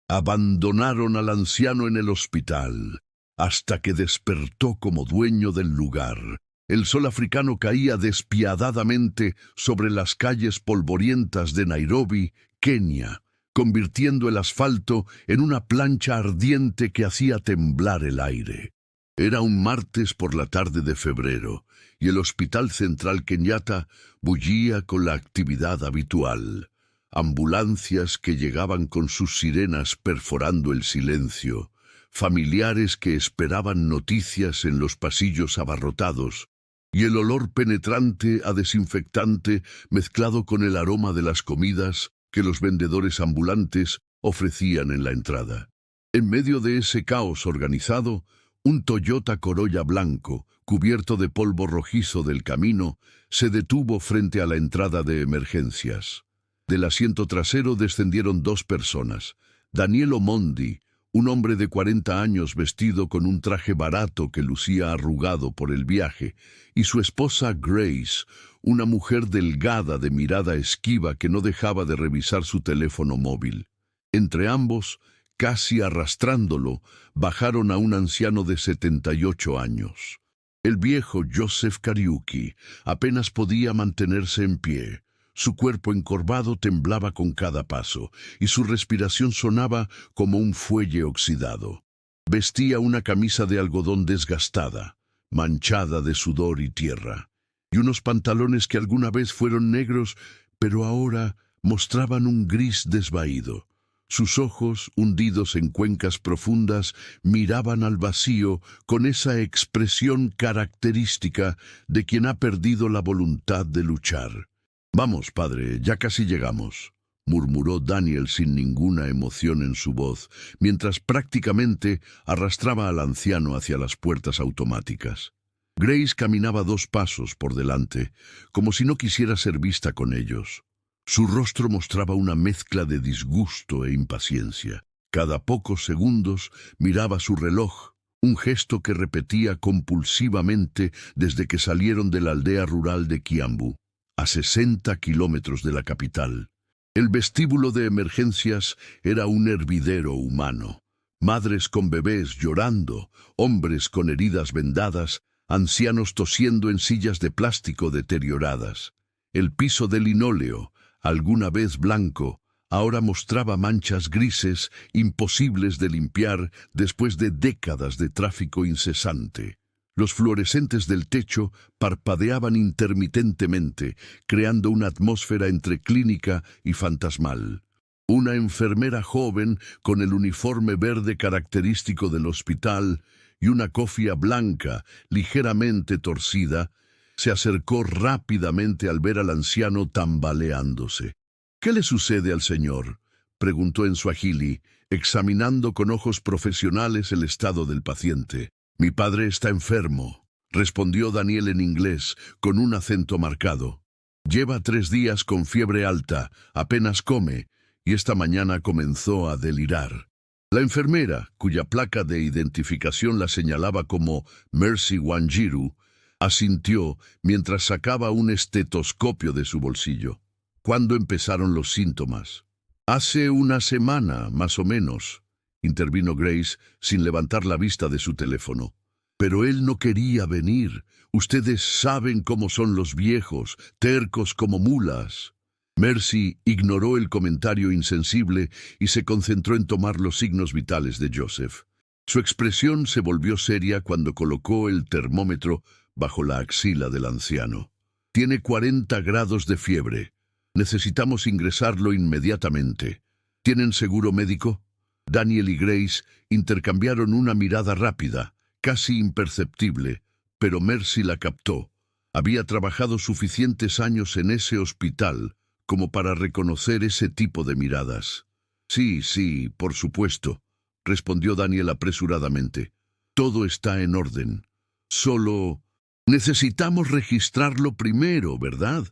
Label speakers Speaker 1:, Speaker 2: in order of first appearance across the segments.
Speaker 1: Abandonaron al anciano en el hospital, hasta que despertó como dueño del lugar. El sol africano caía despiadadamente sobre las calles polvorientas de Nairobi, Kenia, convirtiendo el asfalto en una plancha ardiente que hacía temblar el aire. Era un martes por la tarde de febrero, y el Hospital Central Kenyatta bullía con la actividad habitual. Ambulancias que llegaban con sus sirenas perforando el silencio, familiares que esperaban noticias en los pasillos abarrotados, y el olor penetrante a desinfectante mezclado con el aroma de las comidas que los vendedores ambulantes ofrecían en la entrada. En medio de ese caos organizado, un Toyota Corolla blanco, cubierto de polvo rojizo del camino, se detuvo frente a la entrada de emergencias. Del asiento trasero descendieron dos personas. Daniel Omondi, un hombre de 40 años vestido con un traje barato que lucía arrugado por el viaje, y su esposa Grace, una mujer delgada de mirada esquiva que no dejaba de revisar su teléfono móvil. Entre ambos, casi arrastrándolo, bajaron a un anciano de 78 años. El viejo Joseph Kariuki apenas podía mantenerse en pie. Su cuerpo encorvado temblaba con cada paso, y su respiración sonaba como un fuelle oxidado. Vestía una camisa de algodón desgastada, manchada de sudor y tierra, y unos pantalones que alguna vez fueron negros, pero ahora mostraban un gris desvaído. Sus ojos, hundidos en cuencas profundas, miraban al vacío con esa expresión característica de quien ha perdido la voluntad de luchar. «Vamos, padre, ya casi llegamos», murmuró Daniel sin ninguna emoción en su voz, mientras prácticamente arrastraba al anciano hacia las puertas automáticas. Grace caminaba 2 pasos por delante, como si no quisiera ser vista con ellos. Su rostro mostraba una mezcla de disgusto e impaciencia. Cada pocos segundos miraba su reloj, un gesto que repetía compulsivamente desde que salieron de la aldea rural de Kiambu, a 60 kilómetros de la capital. El vestíbulo de emergencias era un hervidero humano. Madres con bebés llorando, hombres con heridas vendadas, ancianos tosiendo en sillas de plástico deterioradas. El piso de linóleo, alguna vez blanco, ahora mostraba manchas grises imposibles de limpiar después de décadas de tráfico incesante. Los fluorescentes del techo parpadeaban intermitentemente, creando una atmósfera entre clínica y fantasmal. Una enfermera joven, con el uniforme verde característico del hospital y una cofia blanca ligeramente torcida, se acercó rápidamente al ver al anciano tambaleándose. «¿Qué le sucede al señor?», preguntó en suajili, examinando con ojos profesionales el estado del paciente. «Mi padre está enfermo», respondió Daniel en inglés, con un acento marcado. «Lleva 3 días con fiebre alta, apenas come, y esta mañana comenzó a delirar». La enfermera, cuya placa de identificación la señalaba como Mercy Wanjiru, asintió mientras sacaba un estetoscopio de su bolsillo. «¿Cuándo empezaron los síntomas?» «Hace una semana, más o menos», intervino Grace sin levantar la vista de su teléfono. «Pero él no quería venir. Ustedes saben cómo son los viejos, tercos como mulas». Mercy ignoró el comentario insensible y se concentró en tomar los signos vitales de Joseph. Su expresión se volvió seria cuando colocó el termómetro bajo la axila del anciano. «Tiene 40 grados de fiebre. Necesitamos ingresarlo inmediatamente. ¿Tienen seguro médico?» Daniel y Grace intercambiaron una mirada rápida, casi imperceptible, pero Mercy la captó. Había trabajado suficientes años en ese hospital como para reconocer ese tipo de miradas. Sí, por supuesto», respondió Daniel apresuradamente. «Todo está en orden. Solo necesitamos registrarlo primero, ¿verdad?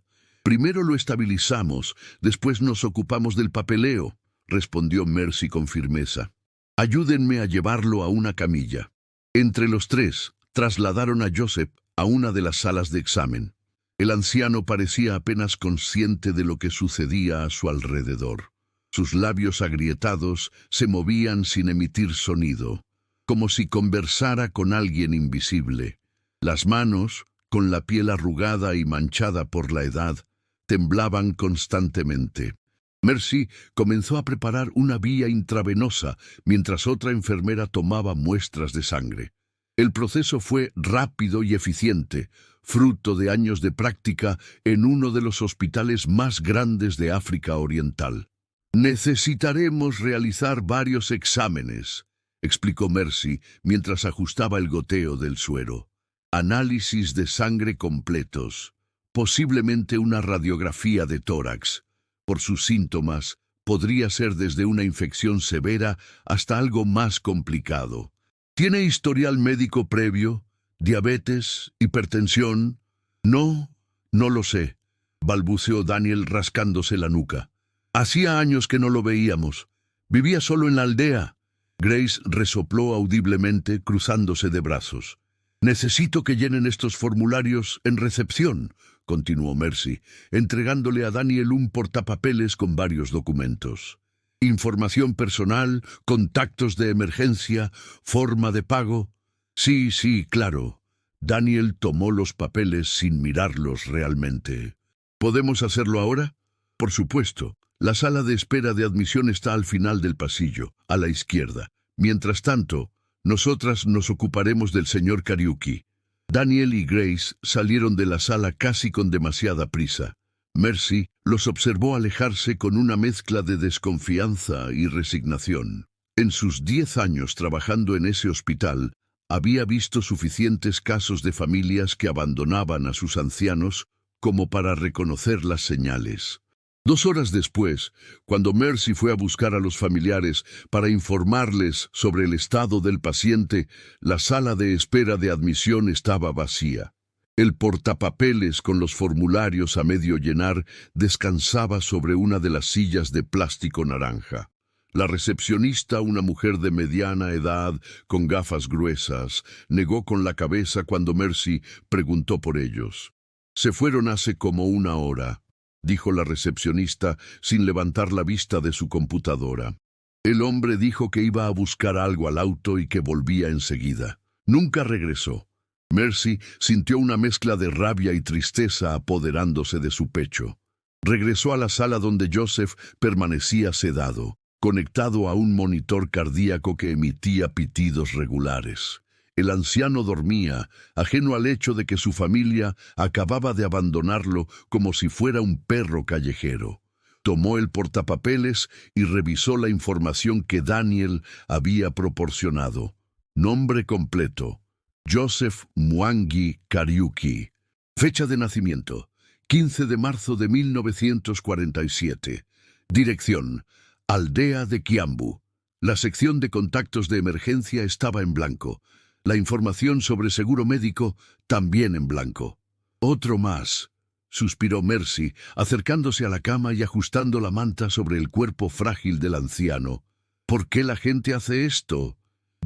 Speaker 1: Primero lo estabilizamos, después nos ocupamos del papeleo», respondió Mercy con firmeza. «Ayúdenme a llevarlo a una camilla». Entre los 3, trasladaron a Joseph a una de las salas de examen. El anciano parecía apenas consciente de lo que sucedía a su alrededor. Sus labios agrietados se movían sin emitir sonido, como si conversara con alguien invisible. Las manos, con la piel arrugada y manchada por la edad, temblaban constantemente. Mercy comenzó a preparar una vía intravenosa mientras otra enfermera tomaba muestras de sangre. El proceso fue rápido y eficiente, fruto de años de práctica en uno de los hospitales más grandes de África Oriental. «Necesitaremos realizar varios exámenes», explicó Mercy mientras ajustaba el goteo del suero. «Análisis de sangre completos, posiblemente una radiografía de tórax. Por sus síntomas, podría ser desde una infección severa hasta algo más complicado. ¿Tiene historial médico previo? ¿Diabetes? ¿Hipertensión?» «No, no lo sé», balbuceó Daniel rascándose la nuca. «Hacía años que no lo veíamos. Vivía solo en la aldea». Grace resopló audiblemente, cruzándose de brazos. «Necesito que llenen estos formularios en recepción», continuó Mercy, entregándole a Daniel un portapapeles con varios documentos. «Información personal, contactos de emergencia, forma de pago». Sí, claro». Daniel tomó los papeles sin mirarlos realmente. «¿Podemos hacerlo ahora?» «Por supuesto. La sala de espera de admisión está al final del pasillo, a la izquierda. Mientras tanto, nosotras nos ocuparemos del señor Kariuki». Daniel y Grace salieron de la sala casi con demasiada prisa. Mercy los observó alejarse con una mezcla de desconfianza y resignación. En sus 10 años trabajando en ese hospital, había visto suficientes casos de familias que abandonaban a sus ancianos como para reconocer las señales. 2 horas después, cuando Mercy fue a buscar a los familiares para informarles sobre el estado del paciente, la sala de espera de admisión estaba vacía. El portapapeles con los formularios a medio llenar descansaba sobre una de las sillas de plástico naranja. La recepcionista, una mujer de mediana edad, con gafas gruesas, negó con la cabeza cuando Mercy preguntó por ellos. «Se fueron hace como 1 hora», dijo la recepcionista sin levantar la vista de su computadora. «El hombre dijo que iba a buscar algo al auto y que volvía enseguida. Nunca regresó». Mercy sintió una mezcla de rabia y tristeza apoderándose de su pecho. Regresó a la sala donde Joseph permanecía sedado, conectado a un monitor cardíaco que emitía pitidos regulares. El anciano dormía, ajeno al hecho de que su familia acababa de abandonarlo como si fuera un perro callejero. Tomó el portapapeles y revisó la información que Daniel había proporcionado. Nombre completo: Joseph Mwangi Kariuki. Fecha de nacimiento: 15 de marzo de 1947. Dirección: Aldea de Kiambu. La sección de contactos de emergencia estaba en blanco. La información sobre seguro médico también en blanco. «Otro más», suspiró Mercy, acercándose a la cama y ajustando la manta sobre el cuerpo frágil del anciano. «¿Por qué la gente hace esto?»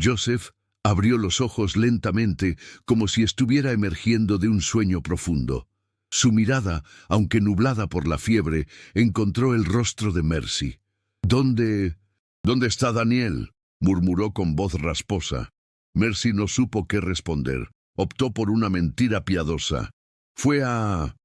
Speaker 1: Joseph abrió los ojos lentamente, como si estuviera emergiendo de un sueño profundo. Su mirada, aunque nublada por la fiebre, encontró el rostro de Mercy. «¿Dónde está Daniel?», murmuró con voz rasposa. Mercy no supo qué responder. Optó por una mentira piadosa. «Fue a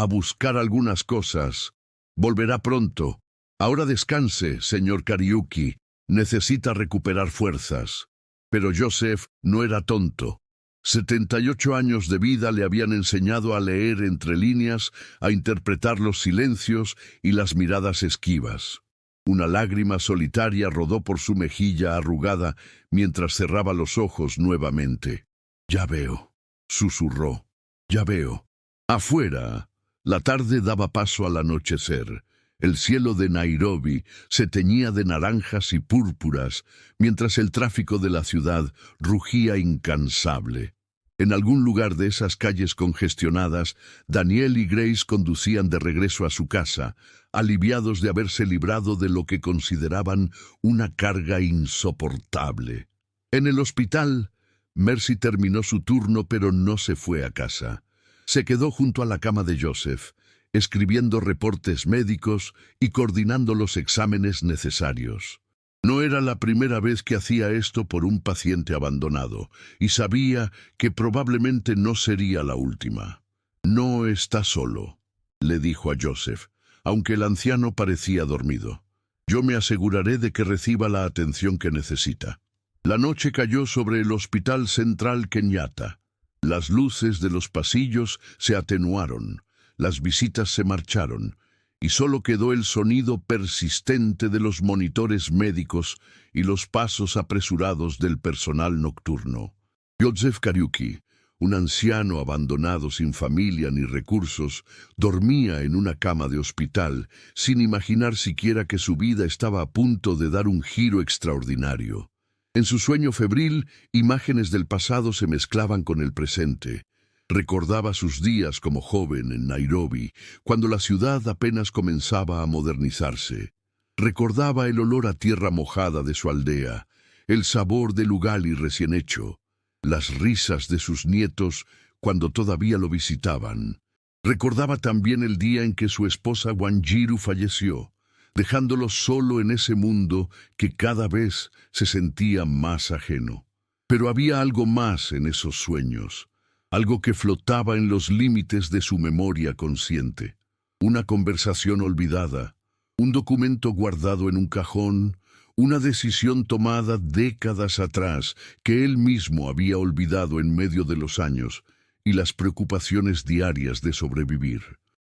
Speaker 1: buscar algunas cosas. Volverá pronto. Ahora descanse, señor Kariuki. Necesita recuperar fuerzas». Pero Joseph no era tonto. 78 años de vida le habían enseñado a leer entre líneas, a interpretar los silencios y las miradas esquivas. Una lágrima solitaria rodó por su mejilla arrugada mientras cerraba los ojos nuevamente. «Ya veo», susurró. «Ya veo». Afuera, la tarde daba paso al anochecer. El cielo de Nairobi se teñía de naranjas y púrpuras, mientras el tráfico de la ciudad rugía incansable. En algún lugar de esas calles congestionadas, Daniel y Grace conducían de regreso a su casa, aliviados de haberse librado de lo que consideraban una carga insoportable. En el hospital, Mercy terminó su turno, pero no se fue a casa. Se quedó junto a la cama de Joseph. escribiendo reportes médicos y coordinando los exámenes necesarios. No era la primera vez que hacía esto por un paciente abandonado, y sabía que probablemente no sería la última. «No está solo», le dijo a Joseph, aunque el anciano parecía dormido. «Yo me aseguraré de que reciba la atención que necesita». La noche cayó sobre el Hospital Central Kenyatta. Las luces de los pasillos se atenuaron, las visitas se marcharon, y solo quedó el sonido persistente de los monitores médicos y los pasos apresurados del personal nocturno. Joseph Kariuki, un anciano abandonado sin familia ni recursos, dormía en una cama de hospital, sin imaginar siquiera que su vida estaba a punto de dar un giro extraordinario. En su sueño febril, imágenes del pasado se mezclaban con el presente. Recordaba sus días como joven en Nairobi, cuando la ciudad apenas comenzaba a modernizarse. Recordaba el olor a tierra mojada de su aldea, el sabor del ugali recién hecho, las risas de sus nietos cuando todavía lo visitaban. Recordaba también el día en que su esposa Wanjiru falleció, dejándolo solo en ese mundo que cada vez se sentía más ajeno. Pero había algo más en esos sueños, algo que flotaba en los límites de su memoria consciente. Una conversación olvidada, un documento guardado en un cajón, una decisión tomada décadas atrás que él mismo había olvidado en medio de los años y las preocupaciones diarias de sobrevivir.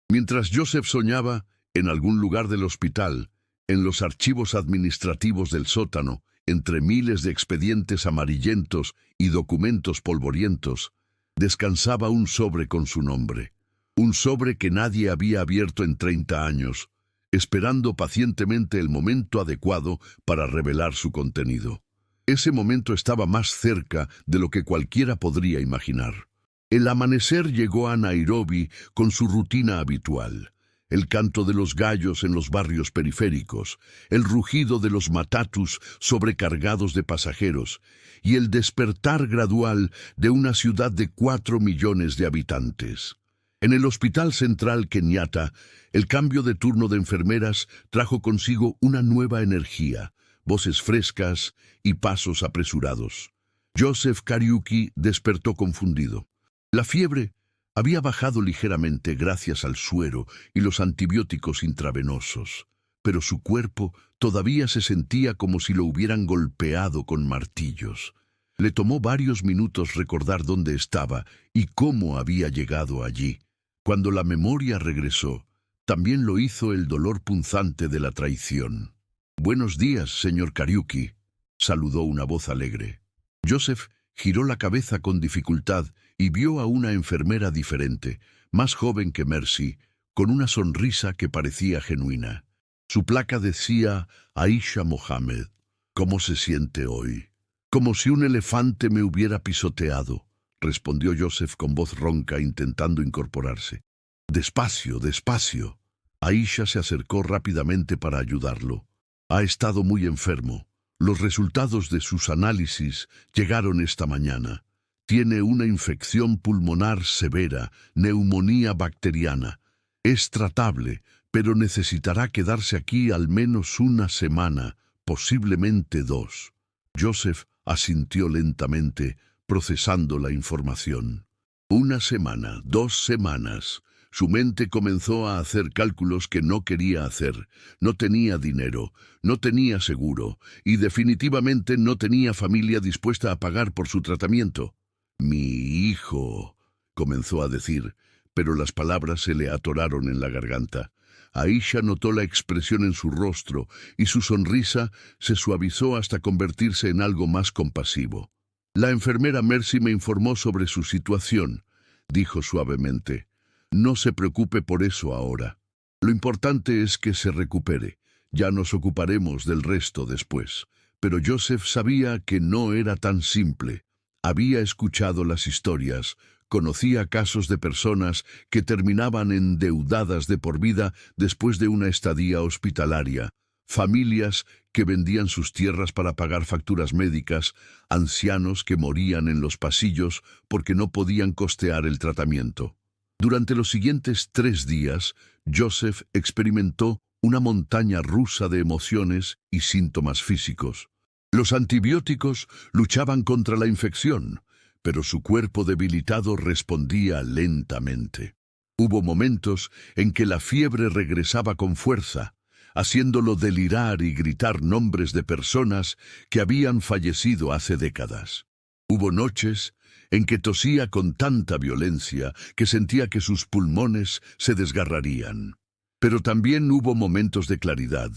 Speaker 1: Mientras Joseph soñaba, en algún lugar del hospital, en los archivos administrativos del sótano, entre miles de expedientes amarillentos y documentos polvorientos, descansaba un sobre con su nombre. Un sobre que nadie había abierto en 30 años, esperando pacientemente el momento adecuado para revelar su contenido. Ese momento estaba más cerca de lo que cualquiera podría imaginar. El amanecer llegó a Nairobi con su rutina habitual. El canto de los gallos en los barrios periféricos, el rugido de los matatus sobrecargados de pasajeros y el despertar gradual de una ciudad de 4 millones de habitantes. En el Hospital Central Kenyatta, el cambio de turno de enfermeras trajo consigo una nueva energía, voces frescas y pasos apresurados. Joseph Kariuki despertó confundido. La fiebre había bajado ligeramente gracias al suero y los antibióticos intravenosos, pero su cuerpo todavía se sentía como si lo hubieran golpeado con martillos. Le tomó varios minutos recordar dónde estaba y cómo había llegado allí. Cuando la memoria regresó, también lo hizo el dolor punzante de la traición. «Buenos días, señor Kariuki», saludó una voz alegre. Joseph giró la cabeza con dificultad y vio a una enfermera diferente, más joven que Mercy, con una sonrisa que parecía genuina. Su placa decía Aisha Mohammed. «¿Cómo se siente hoy?» «Como si un elefante me hubiera pisoteado», respondió Joseph con voz ronca, intentando incorporarse. «Despacio, despacio». Aisha se acercó rápidamente para ayudarlo. «Ha estado muy enfermo. Los resultados de sus análisis llegaron esta mañana. Tiene una infección pulmonar severa, neumonía bacteriana. Es tratable, pero necesitará quedarse aquí al menos una semana, posiblemente 2. Joseph asintió lentamente, procesando la información. 1 semana, 2 semanas. Su mente comenzó a hacer cálculos que no quería hacer. No tenía dinero, no tenía seguro y definitivamente no tenía familia dispuesta a pagar por su tratamiento. «Mi hijo», comenzó a decir, pero las palabras se le atoraron en la garganta. Aisha notó la expresión en su rostro y su sonrisa se suavizó hasta convertirse en algo más compasivo. «La enfermera Mercy me informó sobre su situación», dijo suavemente. «No se preocupe por eso ahora. Lo importante es que se recupere. Ya nos ocuparemos del resto después». Pero Joseph sabía que no era tan simple. Había escuchado las historias, conocía casos de personas que terminaban endeudadas de por vida después de una estadía hospitalaria, familias que vendían sus tierras para pagar facturas médicas, ancianos que morían en los pasillos porque no podían costear el tratamiento. Durante los siguientes 3 días, Joseph experimentó una montaña rusa de emociones y síntomas físicos. Los antibióticos luchaban contra la infección, pero su cuerpo debilitado respondía lentamente. Hubo momentos en que la fiebre regresaba con fuerza, haciéndolo delirar y gritar nombres de personas que habían fallecido hace décadas. Hubo noches en que tosía con tanta violencia que sentía que sus pulmones se desgarrarían. Pero también hubo momentos de claridad,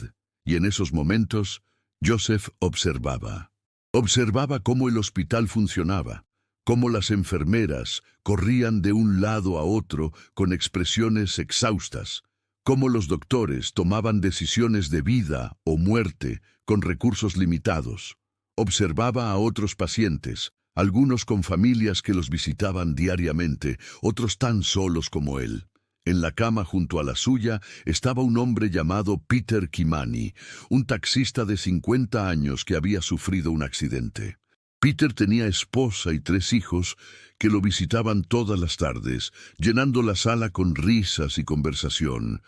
Speaker 1: y en esos momentos Joseph observaba. Observaba cómo el hospital funcionaba, cómo las enfermeras corrían de un lado a otro con expresiones exhaustas, cómo los doctores tomaban decisiones de vida o muerte con recursos limitados. Observaba a otros pacientes, algunos con familias que los visitaban diariamente, otros tan solos como él. En la cama junto a la suya estaba un hombre llamado Peter Kimani, un taxista de 50 años que había sufrido un accidente. Peter tenía esposa y 3 hijos que lo visitaban todas las tardes, llenando la sala con risas y conversación.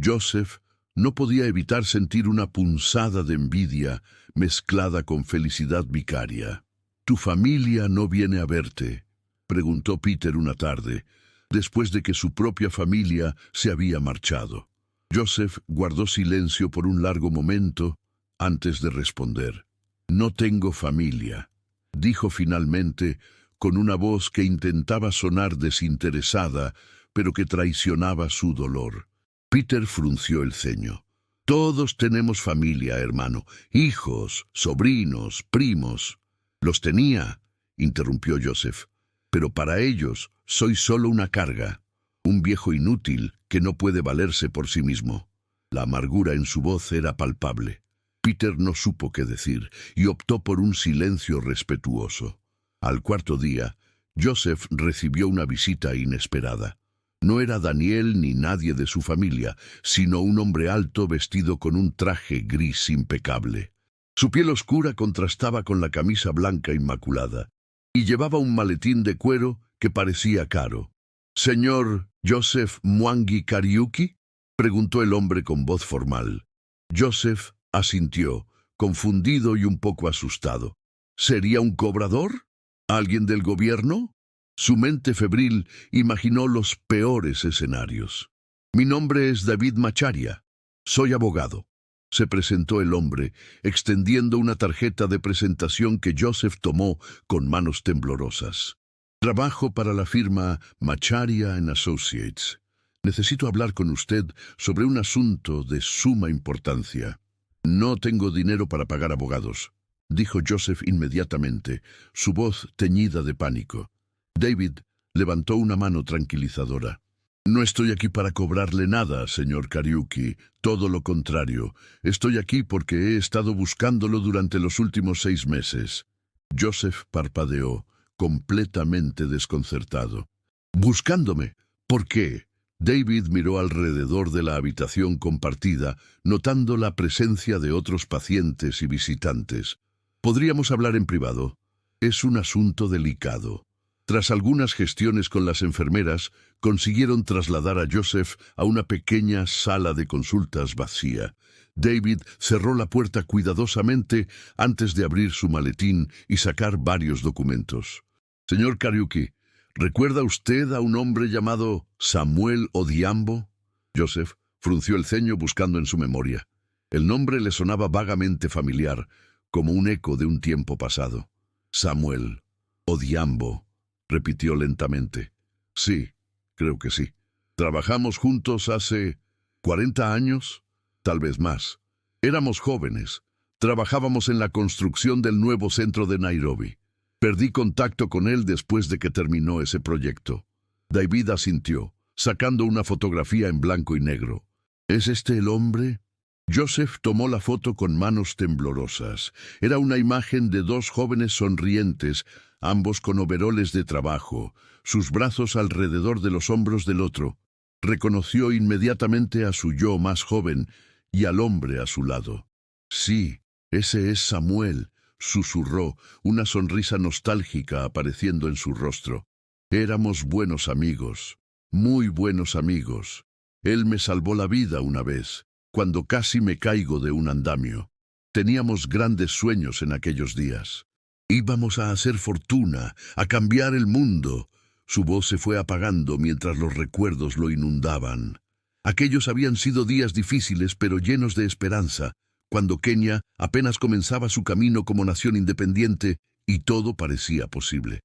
Speaker 1: Joseph no podía evitar sentir una punzada de envidia mezclada con felicidad vicaria. «¿Tu familia no viene a verte?», preguntó Peter una tarde, después de que su propia familia se había marchado. Joseph guardó silencio por un largo momento antes de responder. «No tengo familia», dijo finalmente con una voz que intentaba sonar desinteresada, pero que traicionaba su dolor. Peter frunció el ceño. «Todos tenemos familia, hermano, hijos, sobrinos, primos». «Los tenía», interrumpió Joseph, «pero para ellos soy solo una carga, un viejo inútil que no puede valerse por sí mismo». La amargura en su voz era palpable. Peter no supo qué decir y optó por un silencio respetuoso. Al 4.º día, Joseph recibió una visita inesperada. No era Daniel ni nadie de su familia, sino un hombre alto vestido con un traje gris impecable. Su piel oscura contrastaba con la camisa blanca inmaculada, y llevaba un maletín de cuero que parecía caro. «¿Señor Joseph Mwangi Kariuki?», preguntó el hombre con voz formal. Joseph asintió, confundido y un poco asustado. ¿Sería un cobrador? ¿Alguien del gobierno? Su mente febril imaginó los peores escenarios. «Mi nombre es David Macharia. Soy abogado», se presentó el hombre, extendiendo una tarjeta de presentación que Joseph tomó con manos temblorosas. «Trabajo para la firma Macharia & Associates. Necesito hablar con usted sobre un asunto de suma importancia». «No tengo dinero para pagar abogados», dijo Joseph inmediatamente, su voz teñida de pánico. David levantó una mano tranquilizadora. «No estoy aquí para cobrarle nada, señor Kariuki. Todo lo contrario. Estoy aquí porque he estado buscándolo durante los últimos 6 meses». Joseph parpadeó, completamente desconcertado. «¿Buscándome? ¿Por qué?». David miró alrededor de la habitación compartida, notando la presencia de otros pacientes y visitantes. «Podríamos hablar en privado. Es un asunto delicado». Tras algunas gestiones con las enfermeras, consiguieron trasladar a Joseph a una pequeña sala de consultas vacía. David cerró la puerta cuidadosamente antes de abrir su maletín y sacar varios documentos. «Señor Kariuki, ¿recuerda usted a un hombre llamado Samuel Odhiambo?». Joseph frunció el ceño buscando en su memoria. El nombre le sonaba vagamente familiar, como un eco de un tiempo pasado. «Samuel Odhiambo», repitió lentamente. «Sí, creo que sí. Trabajamos juntos hace 40 años, tal vez más. Éramos jóvenes. Trabajábamos en la construcción del nuevo centro de Nairobi. Perdí contacto con él después de que terminó ese proyecto». David asintió, sacando una fotografía en blanco y negro. «¿Es este el hombre?». Joseph tomó la foto con manos temblorosas. Era una imagen de 2 jóvenes sonrientes, ambos con overoles de trabajo, sus brazos alrededor de los hombros del otro. Reconoció inmediatamente a su yo más joven y al hombre a su lado. «Sí, ese es Samuel», susurró, una sonrisa nostálgica apareciendo en su rostro. «Éramos buenos amigos». muy buenos amigos. Él me salvó la vida una vez, cuando casi me caigo de un andamio. Teníamos grandes sueños en aquellos días. Íbamos a hacer fortuna, a cambiar el mundo. Su voz se fue apagando mientras los recuerdos lo inundaban. Aquellos habían sido días difíciles pero llenos de esperanza, cuando Kenia apenas comenzaba su camino como nación independiente y todo parecía posible.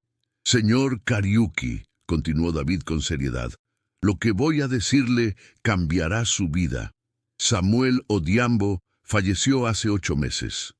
Speaker 1: Señor Kariuki, continuó David con seriedad, lo que voy a decirle cambiará su vida. Samuel Odhiambo falleció hace 8 meses.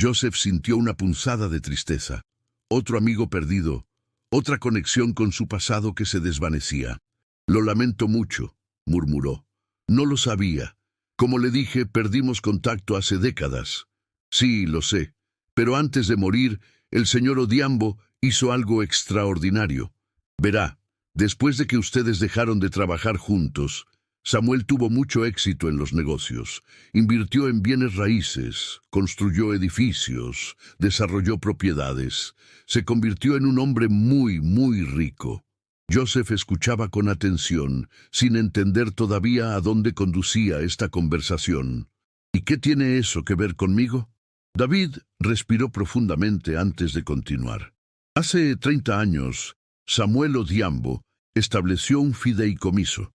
Speaker 1: Joseph sintió una punzada de tristeza. Otro amigo perdido, otra conexión con su pasado que se desvanecía. Lo lamento mucho, murmuró. No lo sabía. Como le dije, perdimos contacto hace décadas. Sí, lo sé. Pero antes de morir, el señor Odhiambo hizo algo extraordinario. Verá, después de que ustedes dejaron de trabajar juntos, Samuel tuvo mucho éxito en los negocios. Invirtió en bienes raíces, construyó edificios, desarrolló propiedades. Se convirtió en un hombre muy, muy rico. Joseph escuchaba con atención, sin entender todavía a dónde conducía esta conversación. ¿Y qué tiene eso que ver conmigo? David respiró profundamente antes de continuar. Hace 30 años, Samuel Odhiambo estableció un fideicomiso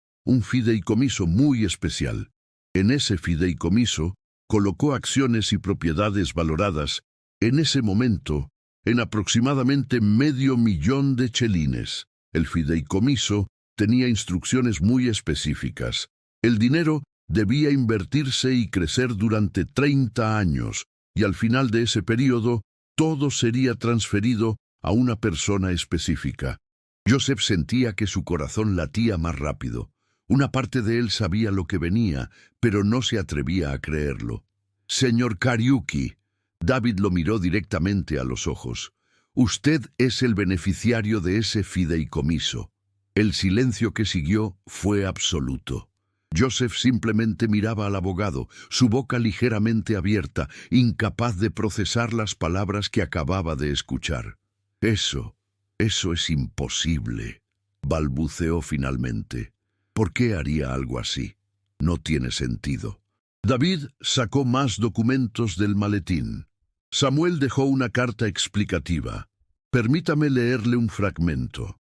Speaker 1: muy especial. En ese fideicomiso colocó acciones y propiedades valoradas, en ese momento, en aproximadamente $500,000 de chelines. El fideicomiso tenía instrucciones muy específicas. El dinero debía invertirse y crecer durante 30 años, y al final de ese periodo, todo sería transferido a una persona específica. Joseph sentía que su corazón latía más rápido. Una parte de él sabía lo que venía, pero no se atrevía a creerlo. Señor Kariuki, David lo miró directamente a los ojos. Usted es el beneficiario de ese fideicomiso. El silencio que siguió fue absoluto. Joseph simplemente miraba al abogado, su boca ligeramente abierta, incapaz de procesar las palabras que acababa de escuchar. Eso es imposible, balbuceó finalmente. ¿Por qué haría algo así? No tiene sentido. David sacó más documentos del maletín. Samuel dejó una carta explicativa. Permítame leerle un fragmento.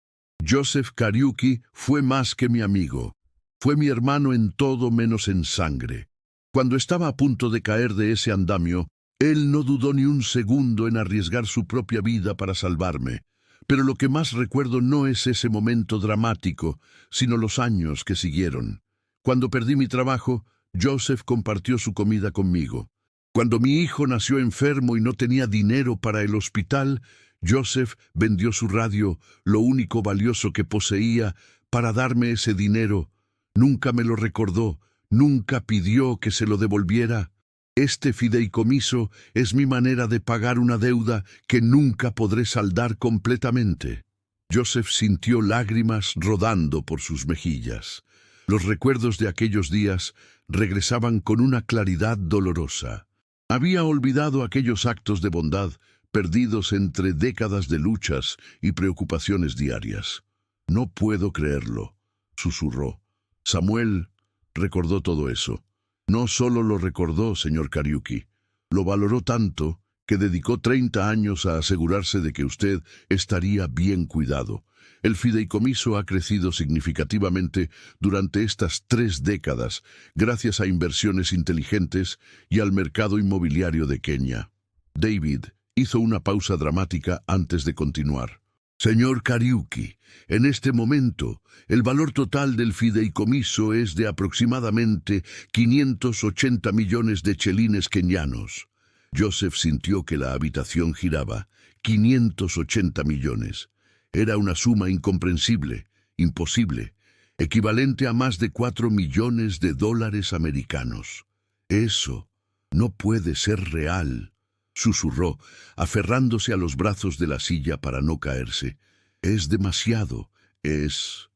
Speaker 1: Joseph Kariuki fue más que mi amigo. Fue mi hermano en todo menos en sangre. Cuando estaba a punto de caer de ese andamio, él no dudó ni un segundo en arriesgar su propia vida para salvarme. Pero lo que más recuerdo no es ese momento dramático, sino los años que siguieron. Cuando perdí mi trabajo, Joseph compartió su comida conmigo. Cuando mi hijo nació enfermo y no tenía dinero para el hospital, Joseph vendió su radio, lo único valioso que poseía, para darme ese dinero. Nunca me lo recordó, nunca pidió que se lo devolviera. Este fideicomiso es mi manera de pagar una deuda que nunca podré saldar completamente. Joseph sintió lágrimas rodando por sus mejillas. Los recuerdos de aquellos días regresaban con una claridad dolorosa. Había olvidado aquellos actos de bondad perdidos entre décadas de luchas y preocupaciones diarias. No puedo creerlo, susurró. Samuel recordó todo eso. No solo lo recordó, señor Kariuki, lo valoró tanto que dedicó 30 años a asegurarse de que usted estaría bien cuidado. El fideicomiso ha crecido significativamente durante estas 3 décadas, gracias a inversiones inteligentes y al mercado inmobiliario de Kenia. David hizo una pausa dramática antes de continuar. Señor Kariuki, en este momento, el valor total del fideicomiso es de aproximadamente 580 millones de chelines kenianos. Joseph sintió que la habitación giraba. 580 millones. Era una suma incomprensible, imposible, equivalente a más de 4 millones de dólares americanos. Eso no puede ser real, susurró, aferrándose a los brazos de la silla para no caerse. Es demasiado, es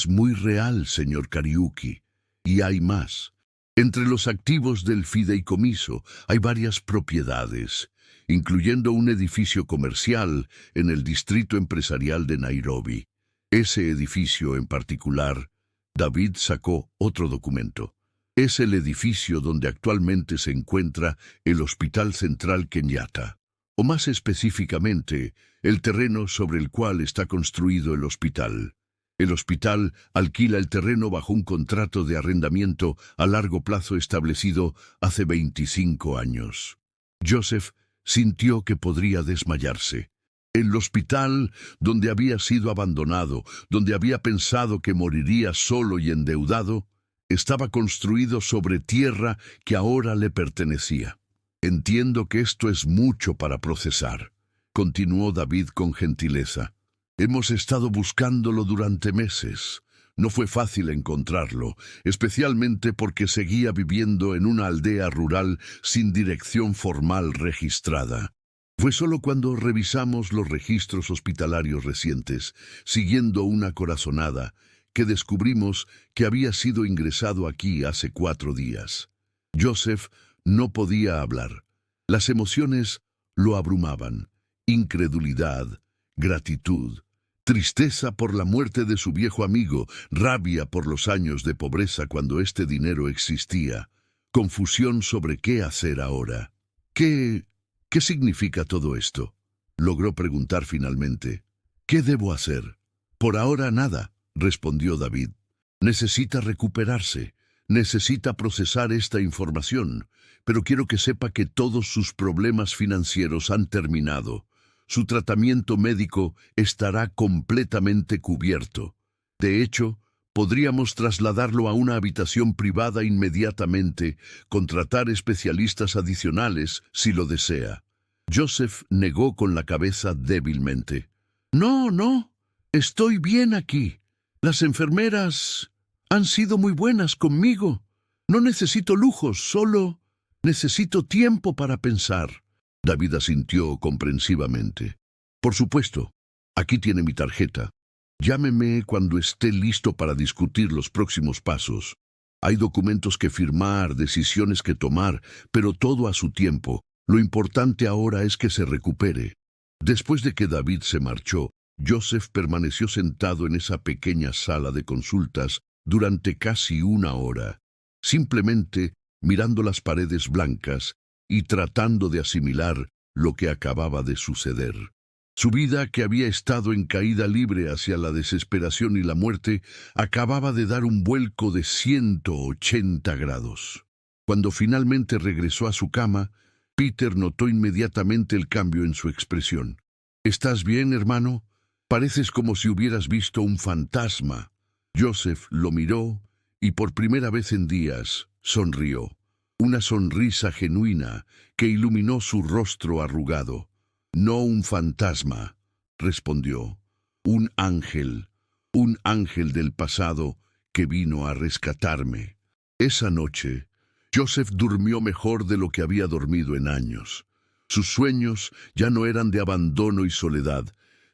Speaker 1: muy real, señor Kariuki. Y hay más. Entre los activos del fideicomiso hay varias propiedades, incluyendo un edificio comercial en el distrito empresarial de Nairobi. Ese edificio en particular, David sacó otro documento. Es el edificio donde actualmente se encuentra el Hospital Central Kenyatta, o más específicamente, el terreno sobre el cual está construido el hospital. El hospital alquila el terreno bajo un contrato de arrendamiento a largo plazo establecido hace 25 años. Joseph sintió que podría desmayarse. El hospital, donde había sido abandonado, donde había pensado que moriría solo y endeudado, estaba construido sobre tierra que ahora le pertenecía. Entiendo que esto es mucho para procesar, continuó David con gentileza. Hemos estado buscándolo durante meses. No fue fácil encontrarlo, especialmente porque seguía viviendo en una aldea rural sin dirección formal registrada. Fue solo cuando revisamos los registros hospitalarios recientes, siguiendo una corazonada, que descubrimos que había sido ingresado aquí hace 4 días. Joseph no podía hablar. Las emociones lo abrumaban. Incredulidad, gratitud, tristeza por la muerte de su viejo amigo, rabia por los años de pobreza cuando este dinero existía, confusión sobre qué hacer ahora. ¿Qué significa todo esto? Logró preguntar finalmente. ¿Qué debo hacer? Por ahora nada, respondió David. Necesita recuperarse, necesita procesar esta información, pero quiero que sepa que todos sus problemas financieros han terminado. Su tratamiento médico estará completamente cubierto. De hecho, podríamos trasladarlo a una habitación privada inmediatamente, contratar especialistas adicionales si lo desea. Joseph negó con la cabeza débilmente. No, estoy bien aquí. Las enfermeras han sido muy buenas conmigo. No necesito lujos, solo necesito tiempo para pensar. David asintió comprensivamente. Por supuesto, aquí tiene mi tarjeta. Llámeme cuando esté listo para discutir los próximos pasos. Hay documentos que firmar, decisiones que tomar, pero todo a su tiempo. Lo importante ahora es que se recupere. Después de que David se marchó, Joseph permaneció sentado en esa pequeña sala de consultas durante casi 1 hora, simplemente mirando las paredes blancas y tratando de asimilar lo que acababa de suceder. Su vida, que había estado en caída libre hacia la desesperación y la muerte, acababa de dar un vuelco de 180 grados. Cuando finalmente regresó a su cama, Peter notó inmediatamente el cambio en su expresión. «¿Estás bien, hermano? Pareces como si hubieras visto un fantasma». Joseph lo miró y por primera vez en días sonrió. Una sonrisa genuina que iluminó su rostro arrugado. «No un fantasma», respondió. Un ángel del pasado que vino a rescatarme». Esa noche, Joseph durmió mejor de lo que había dormido en años. Sus sueños ya no eran de abandono y soledad,